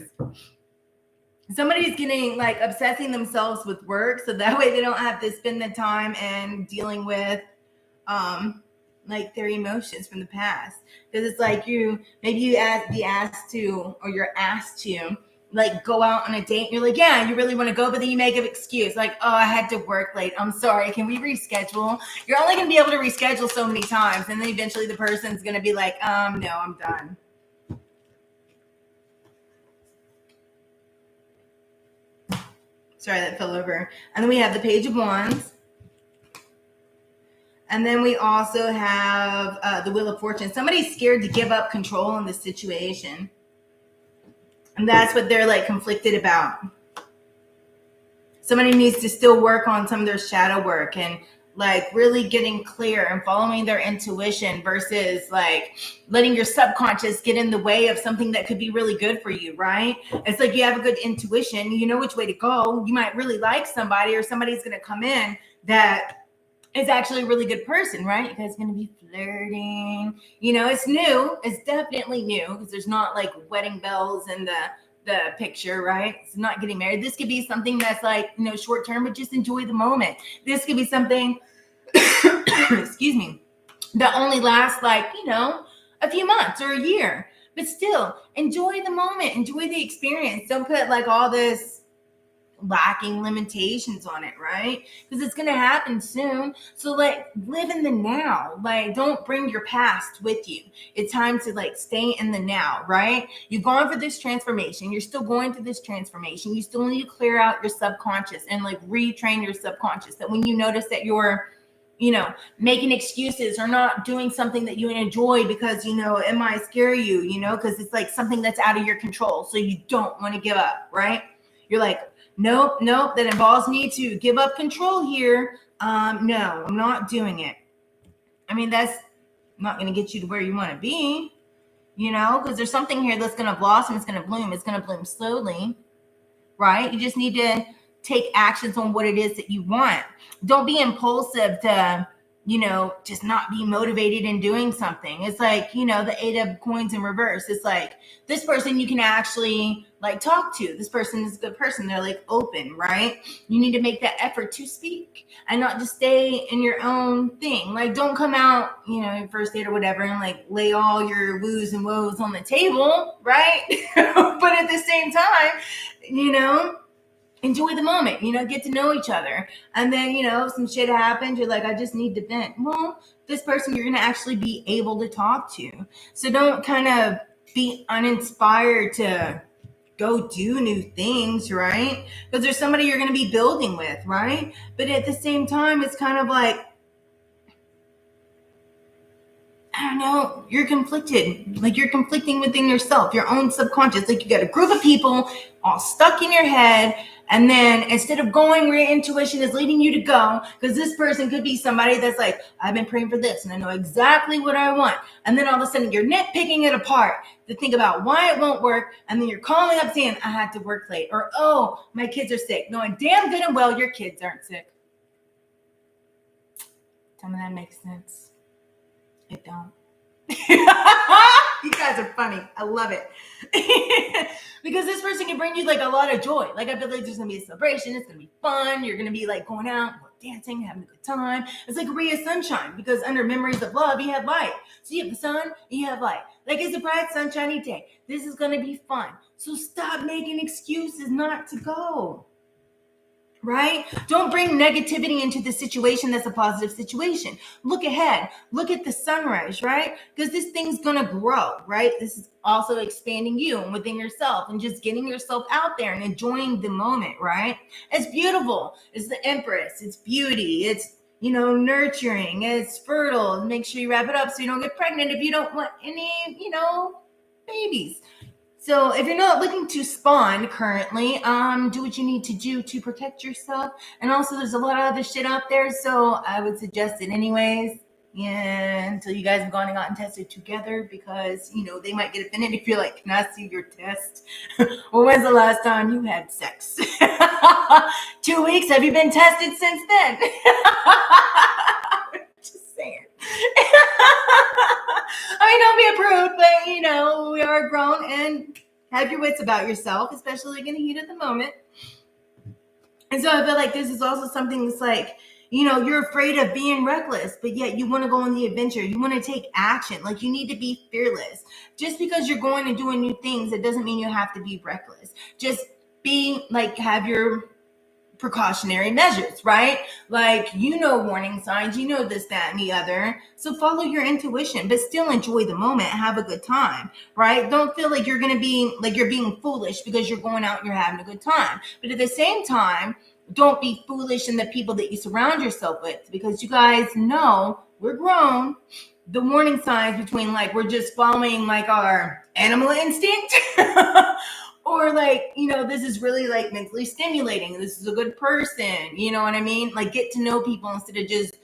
Somebody's getting like obsessing themselves with work, so that way they don't have to spend the time and dealing with like their emotions from the past. Because it's like you're asked to like go out on a date and you're like, yeah, you really want to go, but then you make an excuse like, oh, I had to work late, I'm sorry, can we reschedule? You're only going to be able to reschedule so many times, and then eventually the person's going to be like, no, I'm done. Sorry, that fell over. And then we have the Page of Wands. And then we also have the Wheel of Fortune. Somebody's scared to give up control in this situation. And that's what they're like conflicted about. Somebody needs to still work on some of their shadow work and like really getting clear and following their intuition versus like letting your subconscious get in the way of something that could be really good for you, right? It's like you have a good intuition, you know which way to go. You might really like somebody, or somebody's going to come in that is actually a really good person, right? You guys are going to be flirting. You know, it's new. It's definitely new because there's not like wedding bells in the picture, right? It's not getting married. This could be something that's like, you know, short term, but just enjoy the moment. This could be something, excuse me, that only lasts like, you know, a few months or a year, but still enjoy the moment, enjoy the experience. Don't put like all this lacking limitations on it, right? Because it's going to happen soon. So like live in the now. Like don't bring your past with you. It's time to like stay in the now, right? You've gone for this transformation. You're still going through this transformation. You still need to clear out your subconscious and like retrain your subconscious, that when you notice that you're, you know, making excuses or not doing something that you enjoy because, you know, it might scare you, you know, because it's like something that's out of your control. So you don't want to give up, right? You're like, nope, that involves me to give up control here. No, I'm not doing it. I mean, that's not going to get you to where you want to be, you know, because there's something here that's going to blossom. It's going to bloom. It's going to bloom slowly, right? You just need to take actions on what it is that you want. Don't be impulsive to, you know, just not be motivated in doing something. It's like, you know, the 8 of Coins in reverse. It's like this person you can actually like talk to. This person is a good person. They're like open, right? You need to make that effort to speak and not just stay in your own thing. Like don't come out, you know, your first date or whatever and like lay all your woos and woes on the table, right? But at the same time, you know, enjoy the moment, you know, get to know each other. And then, you know, if some shit happens, you're like, I just need to vent. Well, this person you're going to actually be able to talk to. So don't kind of be uninspired to go do new things, right? Because there's somebody you're going to be building with, right? But at the same time, it's kind of like, I don't know, you're conflicted. Like you're conflicting within yourself, your own subconscious. Like you got a group of people all stuck in your head. And then instead of going where your intuition is leading you to go, because this person could be somebody that's like, I've been praying for this and I know exactly what I want. And then all of a sudden you're nitpicking it apart to think about why it won't work. And then you're calling up saying, I had to work late. Or, oh, my kids are sick. Knowing damn good and well your kids aren't sick. Tell me that makes sense. It don't. You guys are funny. I love it. Because this person can bring you like a lot of joy. Like I feel like there's gonna be a celebration. It's gonna be fun. You're gonna be like going out, dancing, having a good time. It's like a ray of sunshine, because under memories of love, you have light. So you have the sun, you have light. Like it's a bright, sunshiny day. This is gonna be fun. So stop making excuses not to go. right? Don't bring negativity into the situation that's a positive situation. Look ahead. Look at the sunrise, right? Because this thing's going to grow, right? This is also expanding you and within yourself and just getting yourself out there and enjoying the moment, right? It's beautiful. It's the Empress. It's beauty. It's, nurturing. It's fertile. Make sure you wrap it up so you don't get pregnant if you don't want any, babies. So if you're not looking to spawn currently, do what you need to do to protect yourself. And also there's a lot of other shit out there, so I would suggest it anyways. Yeah, until you guys have gone and gotten tested together, because they might get offended if you're like, can I see your test? Well, when's the last time you had sex? 2 weeks? Have you been tested since then? Just saying. I mean, don't be a prude, but we are grown, and have your wits about yourself, especially in the heat of the moment. And so I feel like this is also something that's like, you're afraid of being reckless, but yet you want to go on the adventure. You want to take action. Like, you need to be fearless. Just because you're going and doing new things, it doesn't mean you have to be reckless. Just be like, have your precautionary measures, right? Like, warning signs, this, that, and the other. So follow your intuition, but still enjoy the moment. Have a good time, right? Don't feel like you're going to be like you're being foolish because you're going out and you're having a good time. But at the same time, don't be foolish in the people that you surround yourself with, because you guys know we're grown. The warning signs between like we're just following like our animal instinct or like, this is really like mentally stimulating. This is a good person. You know what I mean? Like, get to know people instead of just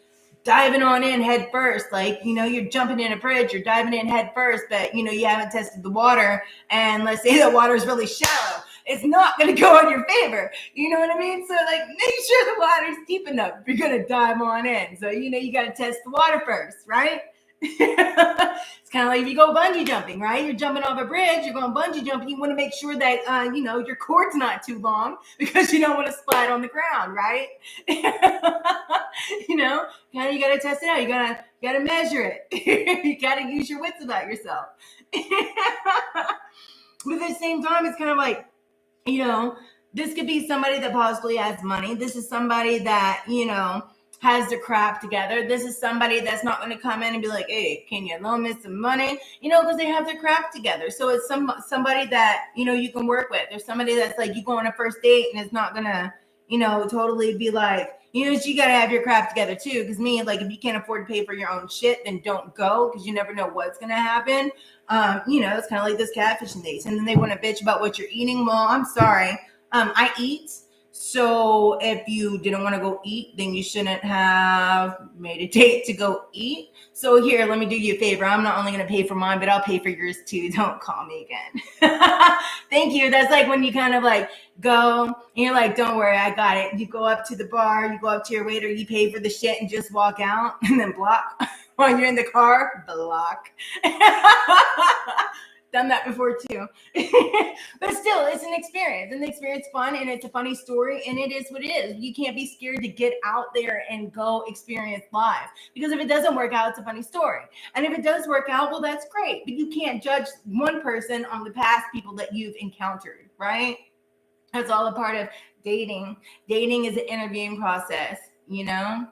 diving on in head first. Like, you're jumping in a bridge, you're diving in head first, but you haven't tested the water. And let's say the water is really shallow. It's not going to go in your favor. You know what I mean? So like, make sure the water's deep enough if you're going to dive on in. So, you got to test the water first, right? It's kind of like if you go bungee jumping, right? You're jumping off a bridge, you're going bungee jumping. You want to make sure that, your cord's not too long because you don't want to slide on the ground, right? You got to test it out. You got to measure it. You got to use your wits about yourself. But at the same time, it's kind of like, this could be somebody that possibly has money. This is somebody that, has their crap together. This is somebody that's not going to come in and be like, hey, can you loan me some money? Because they have their crap together. So it's somebody that, you can work with. There's somebody that's like, you go on a first date and it's not going to, totally be like, you got to have your crap together too. Because like, if you can't afford to pay for your own shit, then don't go, because you never know what's going to happen. It's kind of like this catfishing dates. And then they want to bitch about what you're eating. Well, I'm sorry. I eat. So if you didn't want to go eat, then you shouldn't have made a date to go eat. So here, let me do you a favor. I'm not only going to pay for mine, but I'll pay for yours too. Don't call me again. Thank you. That's like when you kind of like go and you're like, don't worry, I got it. You go up to the bar, you go up to your waiter, you pay for the shit and just walk out and then block while you're in the car. Block. Done that before too. But still, it's an experience, and the experience is fun, and it's a funny story, and it is what it is. You can't be scared to get out there and go experience life, because if it doesn't work out, it's a funny story. And if it does work out, well, that's great. But you can't judge one person on the past people that you've encountered, right? That's all a part of dating. Dating is an interviewing process, It's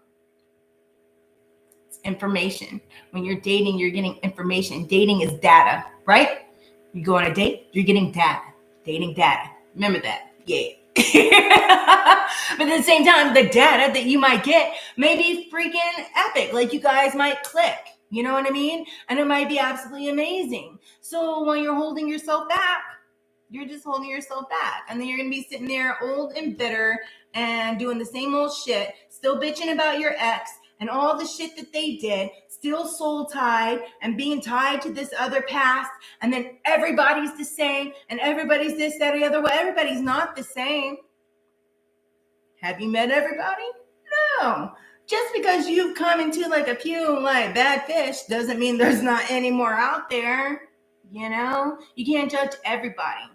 information. When you're dating, you're getting information. Dating is data, right? You go on a date, you're getting data. Dating data. Remember that. Yeah. But at the same time, the data that you might get may be freaking epic. Like, you guys might click. You know what I mean? And it might be absolutely amazing. So when you're holding yourself back, you're just holding yourself back. And then you're going to be sitting there old and bitter and doing the same old shit, still bitching about your ex and all the shit that they did, still soul tied and being tied to this other past. And then everybody's the same and everybody's this, that, or the other. Well, everybody's not the same. Have you met everybody? No. Just because you've come into like a few like bad fish doesn't mean there's not any more out there. You can't judge everybody.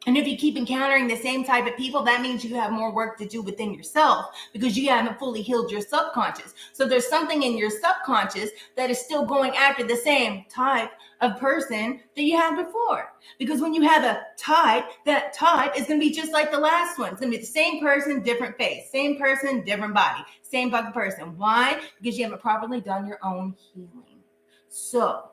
And if you keep encountering the same type of people, that means you have more work to do within yourself because you haven't fully healed your subconscious. So there's something in your subconscious that is still going after the same type of person that you had before. Because when you have a type, that type is going to be just like the last one. It's going to be the same person, different face. Same person, different body. Same fucking person. Why? Because you haven't properly done your own healing. So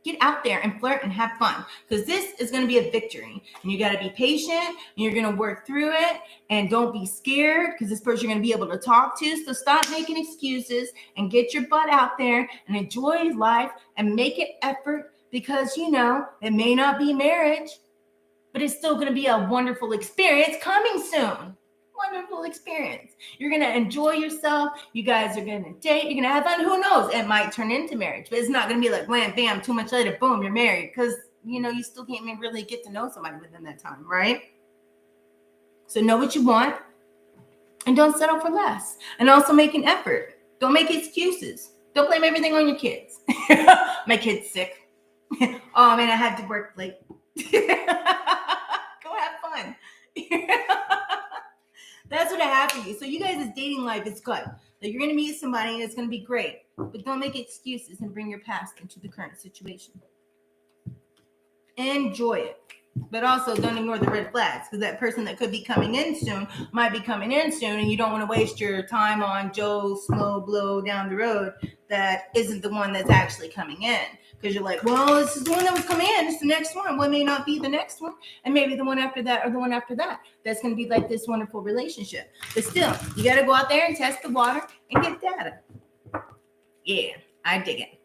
get out there and flirt and have fun, because this is going to be a victory, and you got to be patient, and you're going to work through it, and don't be scared, because this person you're going to be able to talk to. So stop making excuses and get your butt out there and enjoy life and make it effort, because it may not be marriage, but it's still going to be a wonderful experience coming soon. Wonderful experience. You're going to enjoy yourself. You guys are going to date. You're going to have fun. Who knows? It might turn into marriage, but it's not going to be like wham, bam, 2 months later, boom, you're married. Because, you still can't really get to know somebody within that time, right? So know what you want and don't settle for less. And also make an effort. Don't make excuses. Don't blame everything on your kids. My kid's sick. Oh, man, I had to work late. Go have fun. That's what I have for you. So you guys' dating life is good. Like, you're going to meet somebody and it's going to be great. But don't make excuses and bring your past into the current situation. Enjoy it. But also don't ignore the red flags, because that person that could be coming in soon might be coming in soon, and you don't want to waste your time on Joe Slow Blow down the road that isn't the one that's actually coming in. Because you're like, well, this is the one that was coming in. It's the next one. Well, it may not be the next one. And maybe the one after that or the one after that. That's going to be like this wonderful relationship. But still, you got to go out there and test the water and get data. Yeah, I dig it.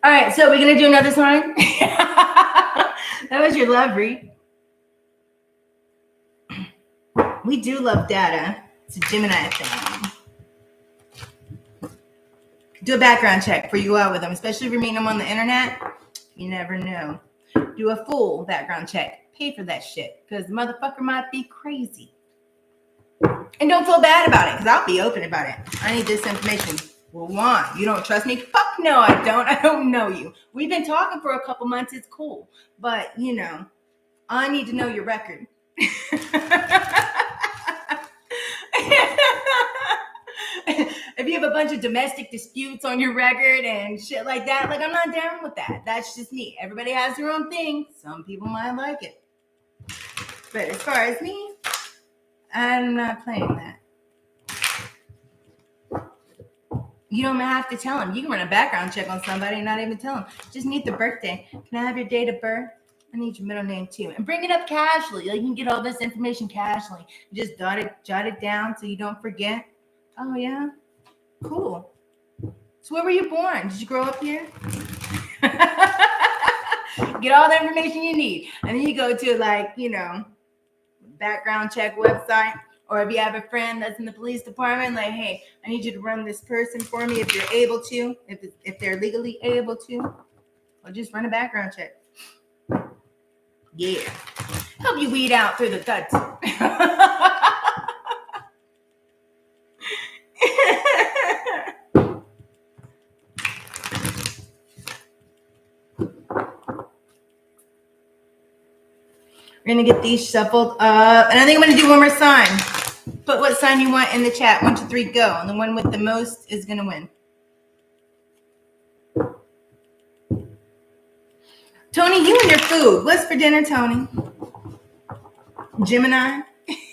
All right, so we're going to do another sign. That was your love read. We do love data. It's a Gemini thing. Do a background check before you go out with them, especially if you're meeting them on the internet. You never know. Do a full background check. Pay for that shit, because the motherfucker might be crazy. And don't feel bad about it, because I'll be open about it. I need this information. Well, why? You don't trust me? Fuck no, I don't. I don't know you. We've been talking for a couple months. It's cool. But, I need to know your record. If you have a bunch of domestic disputes on your record and shit like that, like, I'm not down with that. That's just me. Everybody has their own thing. Some people might like it. But as far as me, I'm not playing that. You don't have to tell them. You can run a background check on somebody and not even tell them. Just need the birthday. Can I have your date of birth? I need your middle name too. And bring it up casually. Like, you can get all this information casually. Just jot it down so you don't forget. Oh, yeah? Cool. So where were you born? Did you grow up here? Get all the information you need. And then you go to, background check website. Or if you have a friend that's in the police department, like, hey, I need you to run this person for me if you're able to, if they're legally able to. Or just run a background check. Yeah. Help you weed out through the guts. We're going to get these shuffled up. And I think I'm going to do one more sign. Put what sign you want in the chat. 1, 2, 3, go. And the one with the most is going to win. Tony, you and your food. What's for dinner, Tony? Gemini?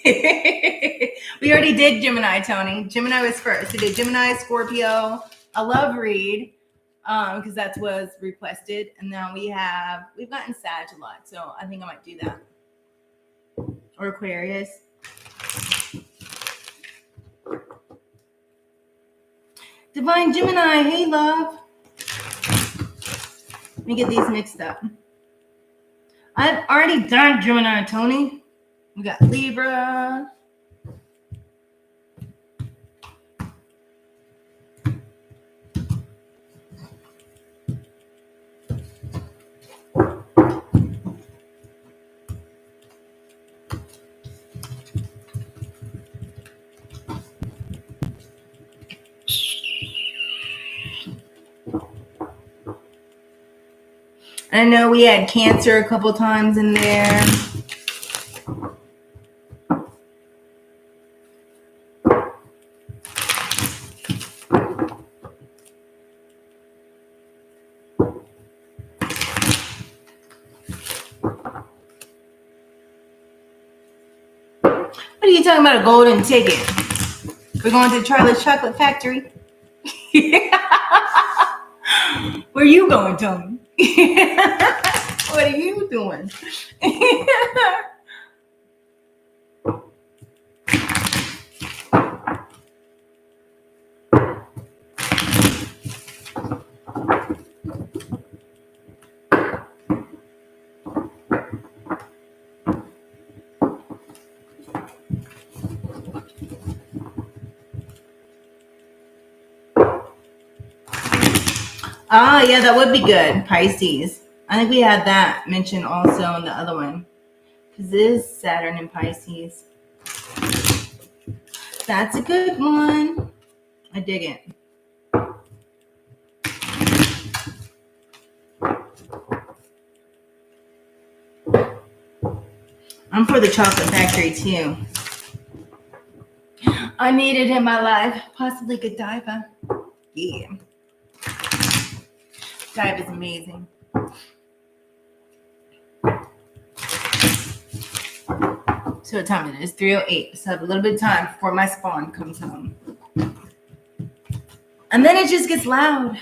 We already did Gemini, Tony. Gemini was first. We did Gemini, Scorpio, a love read, because that was requested. And now we've gotten Sag a lot. So I think I might do that. Or Aquarius. Divine Gemini, hey love. Let me get these mixed up. I've already done Gemini, Tony. We got Libra. I know we had Cancer a couple times in there. What are you talking about, a golden ticket? We're going to Charlie's Chocolate Factory. Where are you going, Tony? What are you doing? Oh, yeah, that would be good. Pisces. I think we had that mentioned also in the other one. Because this is Saturn in Pisces. That's a good one. I dig it. I'm for the chocolate factory too. I need it in my life. Possibly Godiva. Yeah. Godiva's amazing. So what time it is? 3:08. So I have a little bit of time before my spawn comes home. And then it just gets loud.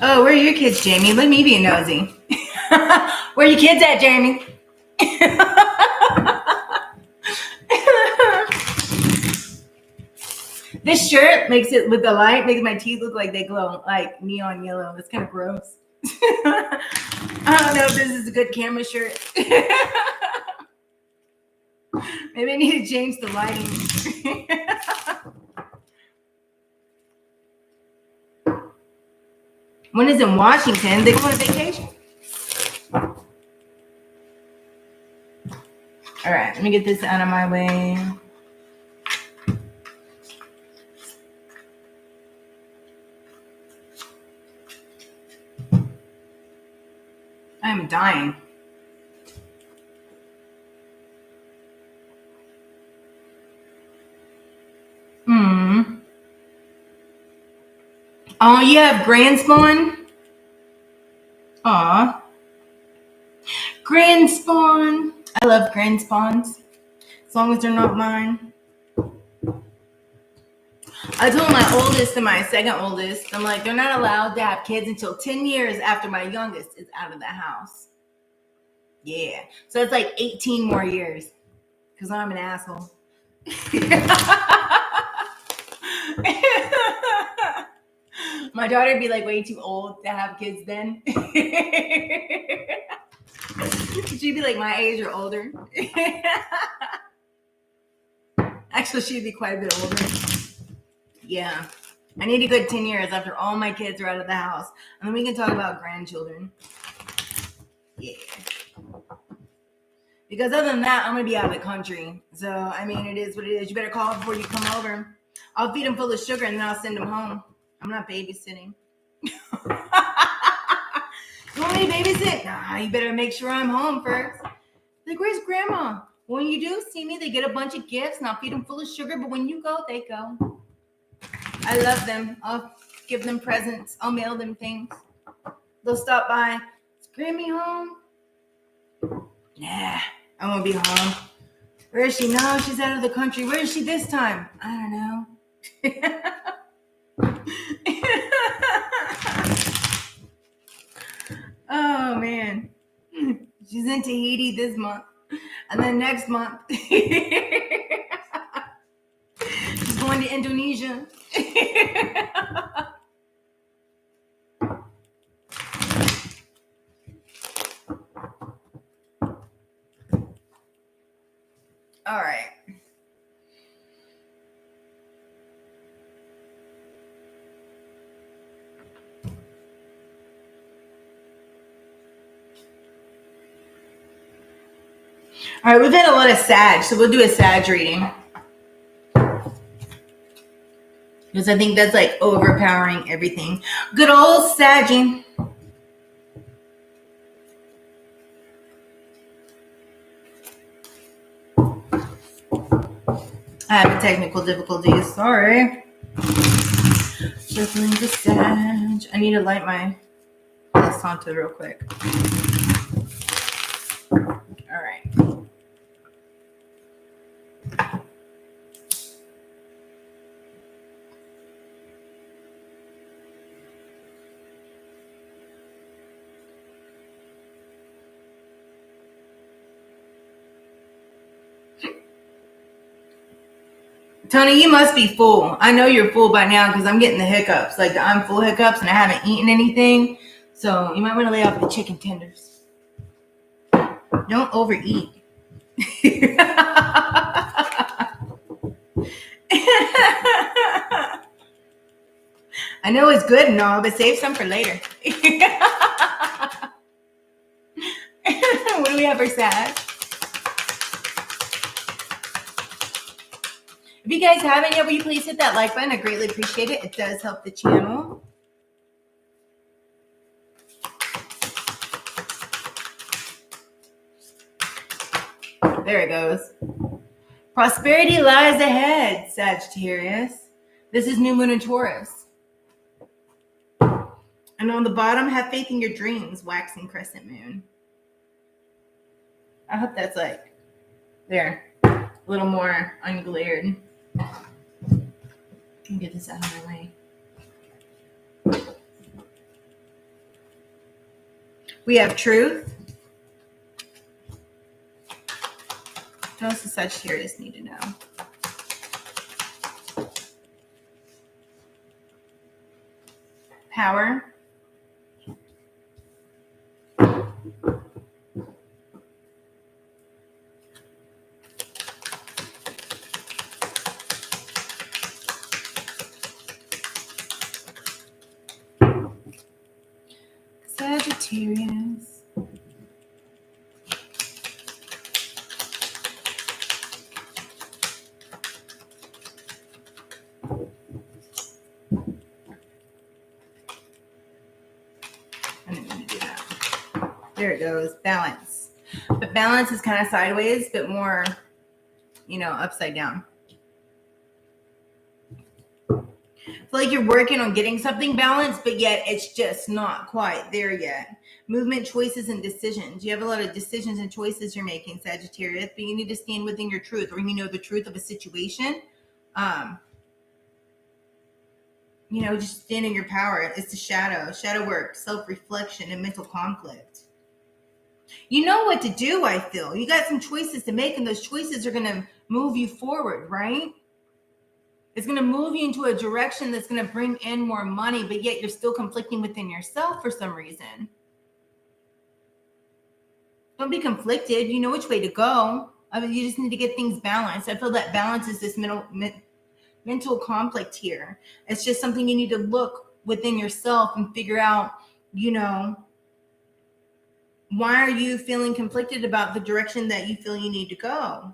Oh, where are your kids, Jamie? Let me be nosy. Where are your kids at, Jamie? This shirt makes it, with the light, makes my teeth look like they glow like neon yellow. It's kind of gross. I don't know if this is a good camera shirt. Maybe I need to change the lighting. One is in Washington. They go on vacation. All right, let me get this out of my way. I'm dying. Oh, you have grand spawn? Aw. Grand spawn. I love grand spawns. As long as they're not mine. I told my oldest and my second oldest, I'm like, they're not allowed to have kids until 10 years after my youngest is out of the house. Yeah. So it's like 18 more years. Because I'm an asshole. My daughter would be like way too old to have kids then. She'd be like my age or older. Actually, she'd be quite a bit older. Yeah. I need a good 10 years after all my kids are out of the house. And then we can talk about grandchildren. Yeah. Because other than that, I'm going to be out of the country. So, I mean, it is what it is. You better call before you come over. I'll feed them full of sugar and then I'll send them home. I'm not babysitting. You want me to babysit? Nah, you better make sure I'm home first. Like, where's grandma? When you do see me, they get a bunch of gifts and I'll feed them full of sugar. But when you go, they go. I love them. I'll give them presents. I'll mail them things. They'll stop by. Is Grammy home? Nah, I won't be home. Where is she? No, she's out of the country. Where is she this time? I don't know. Oh, man. She's in Tahiti this month. And then next month, she's going to Indonesia. All right. right, we've had a lot of Sag, so we'll do a Sag reading. Because I think that's like overpowering everything. Good old Saggy. I have a technical difficulty. Sorry. Shuffling the Sag. I need to light my Santo real quick. All right. Tony, you must be full. I know you're full by now because I'm getting the hiccups. Like I'm full hiccups and I haven't eaten anything. So you might want to lay off the chicken tenders. Don't overeat. I know it's good and all, but save some for later. What do we have for Sag? If you guys haven't yet, will you please hit that like button? I greatly appreciate it. It does help the channel. There it goes. Prosperity lies ahead, Sagittarius. This is new moon in Taurus. And on the bottom, have faith in your dreams, waxing crescent moon. I hope that's like, there, a little more unglared. Let me get this out of my way. We have truth. What else does Sagittarius need to know? Power. Sagittarius. I didn't mean to do that. There it goes. Balance. But balance is kind of sideways, but more, upside down. It's like you're working on getting something balanced, but yet it's just not quite there yet. Movement, choices, and decisions. You have a lot of decisions and choices you're making, Sagittarius, but you need to stand within your truth, or the truth of a situation. Just stand in your power. It's the shadow work, self-reflection, and mental conflict. You know what to do, I feel. You got some choices to make, and those choices are going to move you forward, right? It's going to move you into a direction that's going to bring in more money, but yet you're still conflicting within yourself for some reason. Don't be conflicted. You know which way to go. You just need to get things balanced. I feel that balance is this mental conflict here. It's just something you need to look within yourself and figure out, why are you feeling conflicted about the direction that you feel you need to go?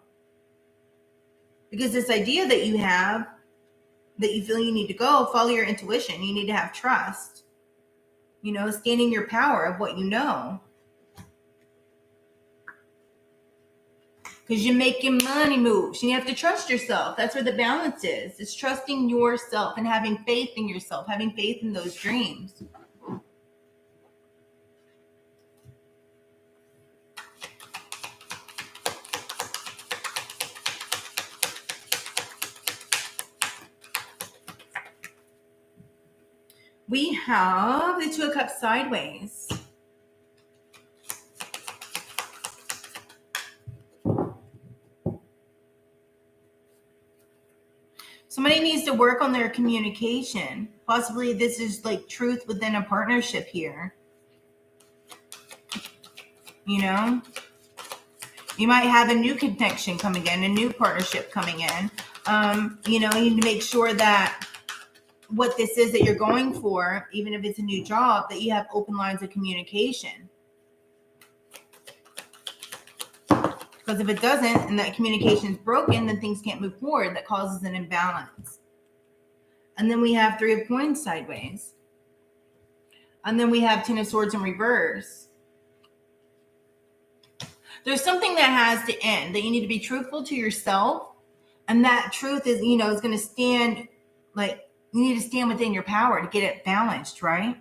Because this idea that you have, that you feel you need to go, follow your intuition. You need to have trust. Stand in your power of what you know. Because you're making money moves. You have to trust yourself. That's where the balance is. It's trusting yourself and having faith in yourself, having faith in those dreams. We have the Two of Cups sideways. Somebody needs to work on their communication. Possibly this is like truth within a partnership here. You might have a new connection coming in, a new partnership coming in. You need to make sure that what this is that you're going for, even if it's a new job, that you have open lines of communication. Because if it doesn't and that communication is broken, then things can't move forward. That causes an imbalance. And then we have Three of Coins sideways. And then we have Ten of Swords in reverse. There's something that has to end, that you need to be truthful to yourself. And that truth is, is going to stand, like, you need to stand within your power to get it balanced, right?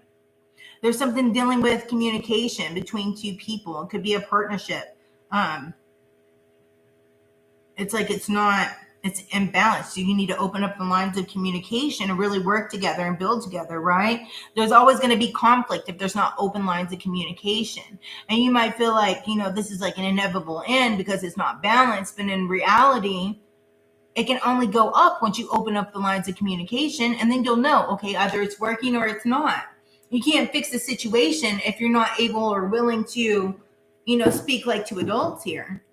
There's something dealing with communication between two people. It could be a partnership. It's like it's imbalanced. So you need to open up the lines of communication and really work together and build together, right? There's always going to be conflict if there's not open lines of communication. And you might feel like, this is like an inevitable end because it's not balanced. But in reality, it can only go up once you open up the lines of communication, and then you'll know, okay, either it's working or it's not. You can't fix the situation if you're not able or willing to, speak like two adults here.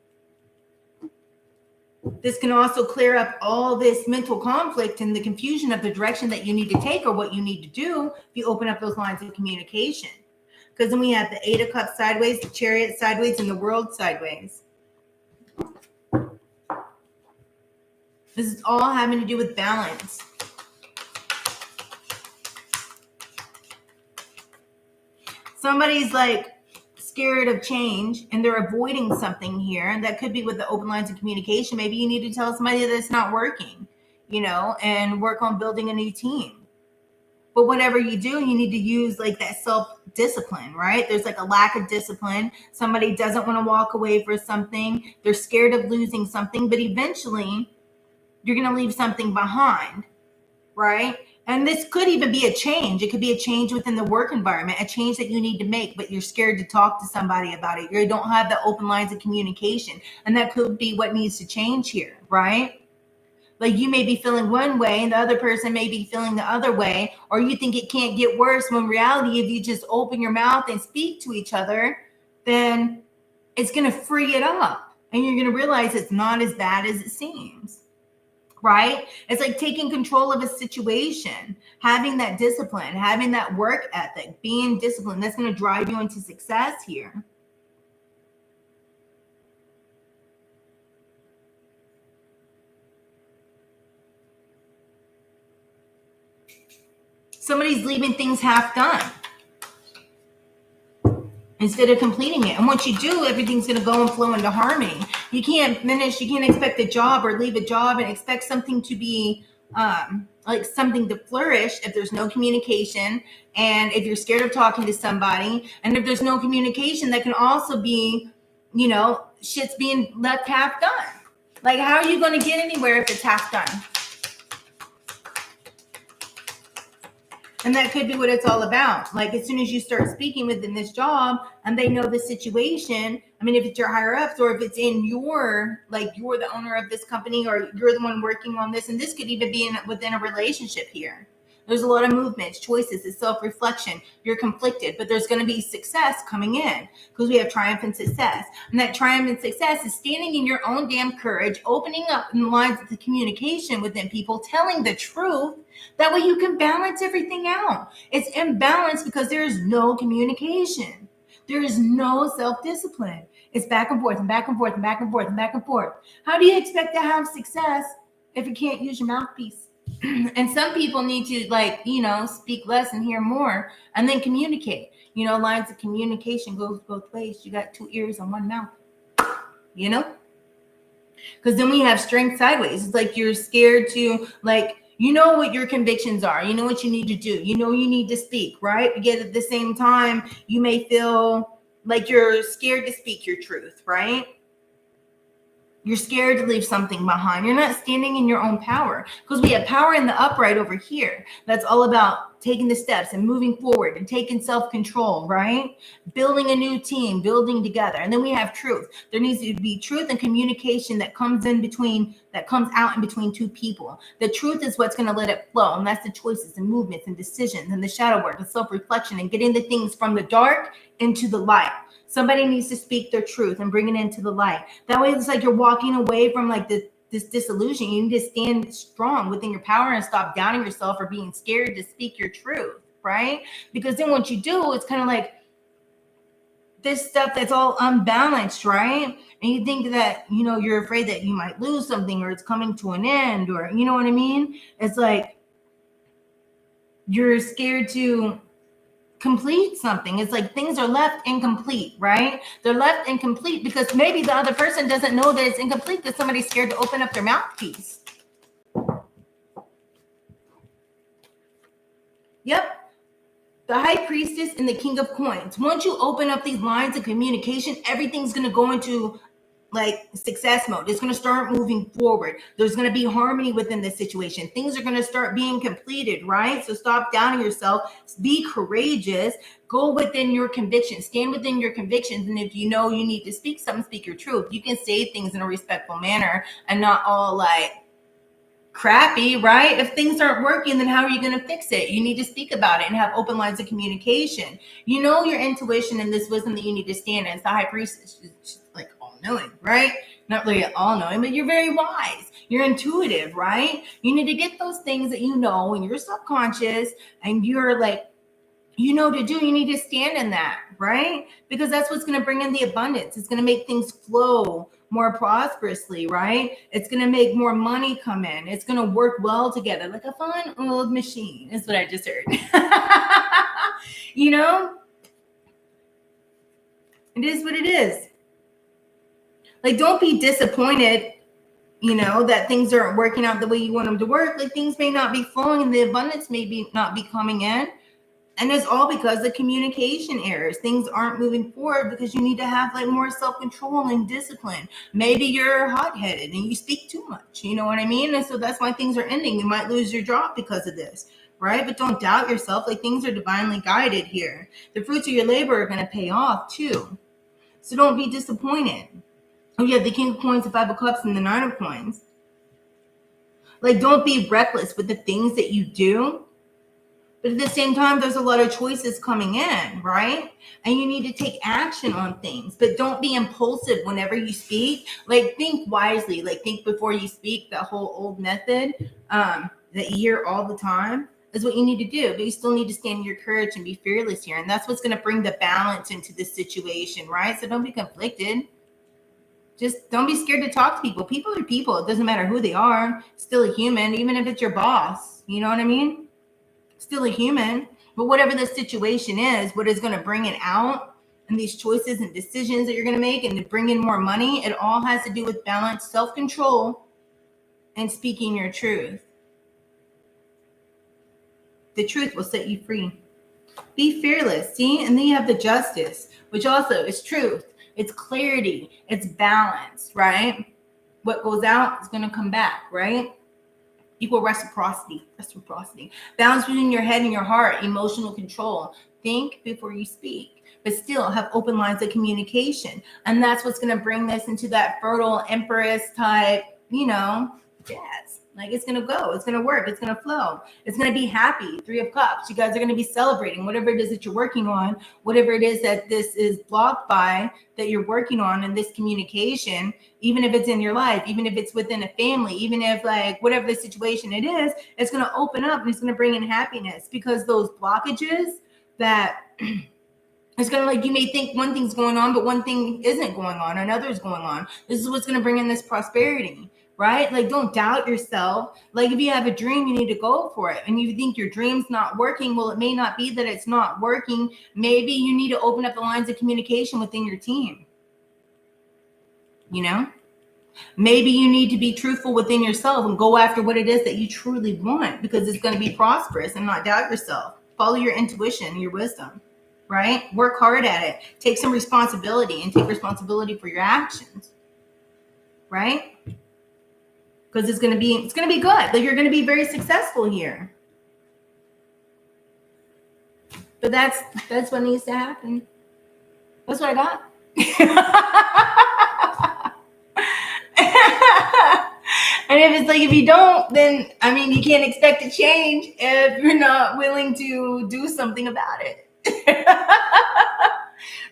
This can also clear up all this mental conflict and the confusion of the direction that you need to take or what you need to do if you open up those lines of communication. Because then we have the Eight of Cups sideways, the Chariot sideways, and the World sideways. This is all having to do with balance. Somebody's like scared of change and they're avoiding something here. And that could be with the open lines of communication. Maybe you need to tell somebody that it's not working, and work on building a new team. But whatever you do, you need to use like that self-discipline, right? There's like a lack of discipline. Somebody doesn't want to walk away for something. They're scared of losing something, but eventually you're going to leave something behind, right? And this could even be a change. It could be a change within the work environment, a change that you need to make, but you're scared to talk to somebody about it. You don't have the open lines of communication. And that could be what needs to change here, right? Like you may be feeling one way and the other person may be feeling the other way, or you think it can't get worse when in reality, if you just open your mouth and speak to each other, then it's going to free it up. And you're going to realize it's not as bad as it seems. Right? It's like taking control of a situation, having that discipline, having that work ethic, being disciplined. That's going to drive you into success here. Somebody's leaving things half done instead of completing it. And once you do, everything's going to go and flow into harmony. You can't expect a job or leave a job and expect something to be like something to flourish if there's no communication, and if you're scared of talking to somebody, and if there's no communication, that can also be, shit's being left half done. Like, how are you going to get anywhere if it's half done? And that could be what it's all about. Like, as soon as you start speaking within this job and they know the situation, I mean, if it's your higher ups or if it's in you're the owner of this company or you're the one working on this, and this could even be within a relationship here. There's a lot of movements, choices, it's self-reflection. You're conflicted, but there's going to be success coming in because we have triumph and success. And that triumph and success is standing in your own damn courage, opening up the lines of the communication within people, telling the truth. That way you can balance everything out. It's imbalanced because there is no communication. There is no self-discipline. It's back and forth and back and forth and back and forth and back and forth. How do you expect to have success if you can't use your mouthpiece? And some people need to speak less and hear more and then communicate. Lines of communication goes both ways. You got two ears and one mouth, because then we have strength sideways. It's like you're scared to what your convictions are. You know what you need to do. You need to speak, right? Yet at the same time, you may feel like you're scared to speak your truth, right? You're scared to leave something behind. You're not standing in your own power, because we have power in the upright over here. That's all about taking the steps and moving forward and taking self-control, right? Building a new team, building together. And then we have truth. There needs to be truth and communication that comes out in between two people. The truth is what's going to let it flow. And that's the choices and movements and decisions and the shadow work and self-reflection and getting the things from the dark into the light. Somebody needs to speak their truth and bring it into the light. That way it's like you're walking away from this disillusion. You need to stand strong within your power and stop doubting yourself or being scared to speak your truth, right? Because then what you do, it's kind of like this stuff that's all unbalanced, right? And you think that, you're afraid that you might lose something or it's coming to an end, or you know what I mean? It's like you're scared to complete something. It's like things are left incomplete, right? They're left incomplete because maybe the other person doesn't know that it's incomplete because somebody's scared to open up their mouthpiece. Yep. The High Priestess and the King of Coins. Once you open up these lines of communication, everything's going to go into like success mode. It's going to start moving forward. There's going to be harmony within this situation. Things are going to start being completed, right? So stop doubting yourself. Be courageous. Go within your convictions. Stand within your convictions. And if you know you need to speak something, speak your truth. You can say things in a respectful manner and not all like crappy, right? If things aren't working, then how are you going to fix it? You need to speak about it and have open lines of communication. You know your intuition and this wisdom that you need to stand in. It's the High Priestess. She's like all-knowing, right? Not really all-knowing, but you're very wise. You're intuitive, right? You need to get those things that you know in your subconscious and you're like, to do. You need to stand in that, right? Because that's what's going to bring in the abundance. It's going to make things flow more prosperously, right? It's going to make more money come in. It's going to work well together, like a fun old machine. Is what I just heard. It is what it is. Like, don't be disappointed, that things aren't working out the way you want them to work. Like, things may not be flowing and the abundance may not be coming in. And it's all because of communication errors. Things aren't moving forward because you need to have like more self-control and discipline. Maybe you're hot-headed and you speak too much. You know what I mean? And so that's why things are ending. You might lose your job because of this, right? But don't doubt yourself. Like, things are divinely guided here. The fruits of your labor are going to pay off too. So don't be disappointed. Oh, you have the King of Coins, the Five of Cups, and the Nine of Coins. Like, don't be reckless with the things that you do. But at the same time, there's a lot of choices coming in, right? And you need to take action on things, but don't be impulsive whenever you speak. Like, think wisely, like think before you speak. That whole old method that you hear all the time is what you need to do. But you still need to stand in your courage and be fearless here. And that's what's going to bring the balance into this situation, right? So don't be conflicted. Just don't be scared to talk to people. People are people. It doesn't matter who they are. Still a human, even if it's your boss. You know what I mean? Still a human. But whatever the situation is, what is going to bring it out and these choices and decisions that you're going to make and to bring in more money, it all has to do with balance, self-control, and speaking your truth. The truth will set you free. Be fearless, see? And then you have the Justice, which also is truth. It's clarity. It's balance, right? What goes out is going to come back, right? Equal reciprocity. Balance between your head and your heart. Emotional control. Think before you speak, but still have open lines of communication. And that's what's going to bring this into that fertile empress type, jazz. Like, it's going to go. It's going to work. It's going to flow. It's going to be happy. Three of Cups. You guys are going to be celebrating whatever it is that you're working on, whatever it is that this is blocked by, that you're working on in this communication, even if it's in your life, even if it's within a family, even if like whatever the situation it is, it's going to open up and it's going to bring in happiness, because those blockages that it's going to, like, you may think one thing's going on, but one thing isn't going on, another is going on. This is what's going to bring in this prosperity. Right? Like, don't doubt yourself. Like, if you have a dream, you need to go for it. And you think your dream's not working. Well, it may not be that it's not working. Maybe you need to open up the lines of communication within your team. Maybe you need to be truthful within yourself and go after what it is that you truly want, because it's going to be prosperous, and not doubt yourself. Follow your intuition, your wisdom, right? Work hard at it. Take some responsibility and take responsibility for your actions, right? Because it's gonna be good. Like, you're gonna be very successful here. But that's what needs to happen. That's what I got. And if you don't, then you can't expect to change if you're not willing to do something about it.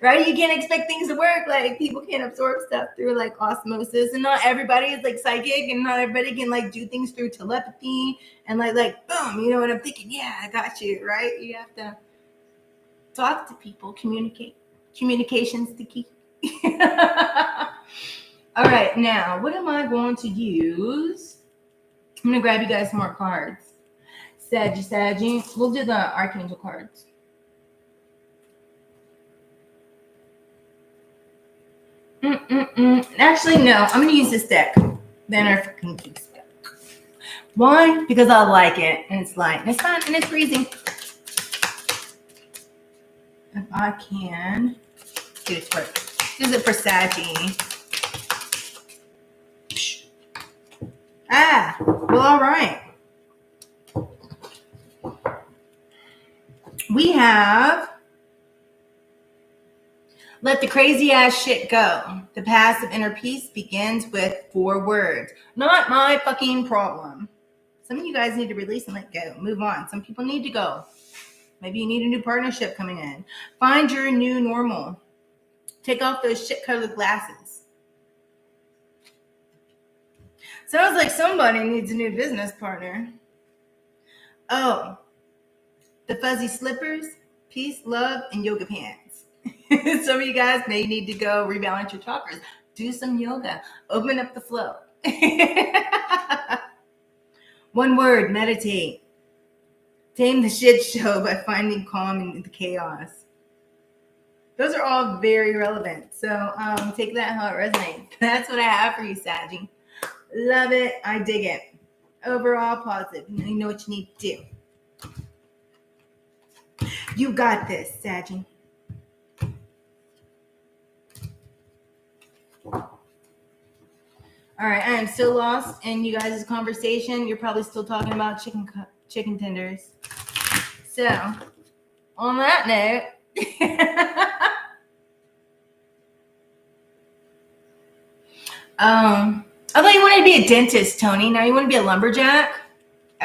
Right? You can't expect things to work. Like, people can't absorb stuff through like osmosis, and not everybody is like psychic, and not everybody can like do things through telepathy and like boom, and I'm thinking, yeah, I got you, right? You have to talk to people, communicate. Communication's the key. All right, now what am I going to use? I'm going to grab you guys some more cards. Saggy. We'll do the Archangel cards. Actually, no. I'm going to use this deck. Then our freaking keys deck. Why? Because I like it. And it's light. And it's fun. And it's freezing. If I can do this work. This is it for Saggy. Well, all right. We have let the crazy ass shit go. The path of inner peace begins with 4 words. Not my fucking problem. Some of you guys need to release and let go. Move on. Some people need to go. Maybe you need a new partnership coming in. Find your new normal. Take off those shit-colored glasses. Sounds like somebody needs a new business partner. Oh, the fuzzy slippers, peace, love, and yoga pants. Some of you guys may need to go rebalance your chakras. Do some yoga. Open up the flow. 1 word, meditate. Tame the shit show by finding calm in the chaos. Those are all very relevant. So take that how it resonates. That's what I have for you, Saggy. Love it. I dig it. Overall positive. You know what you need to do. You got this, Saggy. All right, I am still lost in you guys' conversation. You're probably still talking about chicken tenders. So, on that note, I thought you wanted to be a dentist, Tony. Now you want to be a lumberjack?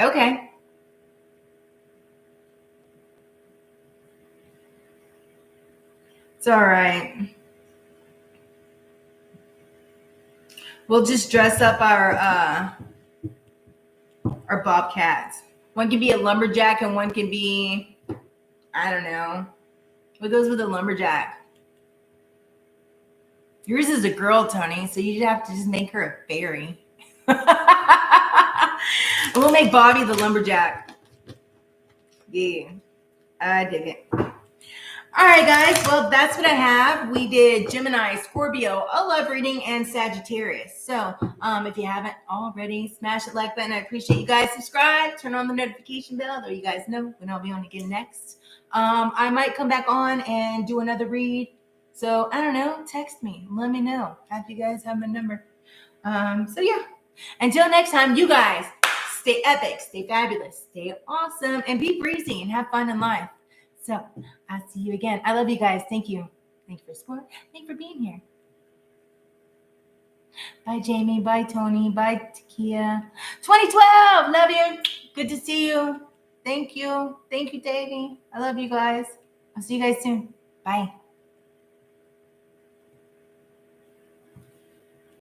Okay. It's all right. We'll just dress up our bobcats. One can be a lumberjack and one can be, I don't know. What goes with a lumberjack? Yours is a girl, Tony, so you have to just make her a fairy. We'll make Bobby the lumberjack. Yeah, I dig it. All right, guys. Well, that's what I have. We did Gemini, Scorpio, a love reading, and Sagittarius. So if you haven't already, smash the like button. I appreciate you guys. Subscribe. Turn on the notification bell so you guys know when I'll be on again next. I might come back on and do another read. So, I don't know. Text me. Let me know. If you guys have my number. So, yeah. Until next time, you guys stay epic, stay fabulous, stay awesome, and be breezy and have fun in life. So, I'll see you again. I love you guys. Thank you. Thank you for support. Thank you for being here. Bye, Jamie. Bye, Tony. Bye, Takia. 2012. Love you. Good to see you. Thank you. Thank you, Davey. I love you guys. I'll see you guys soon. Bye.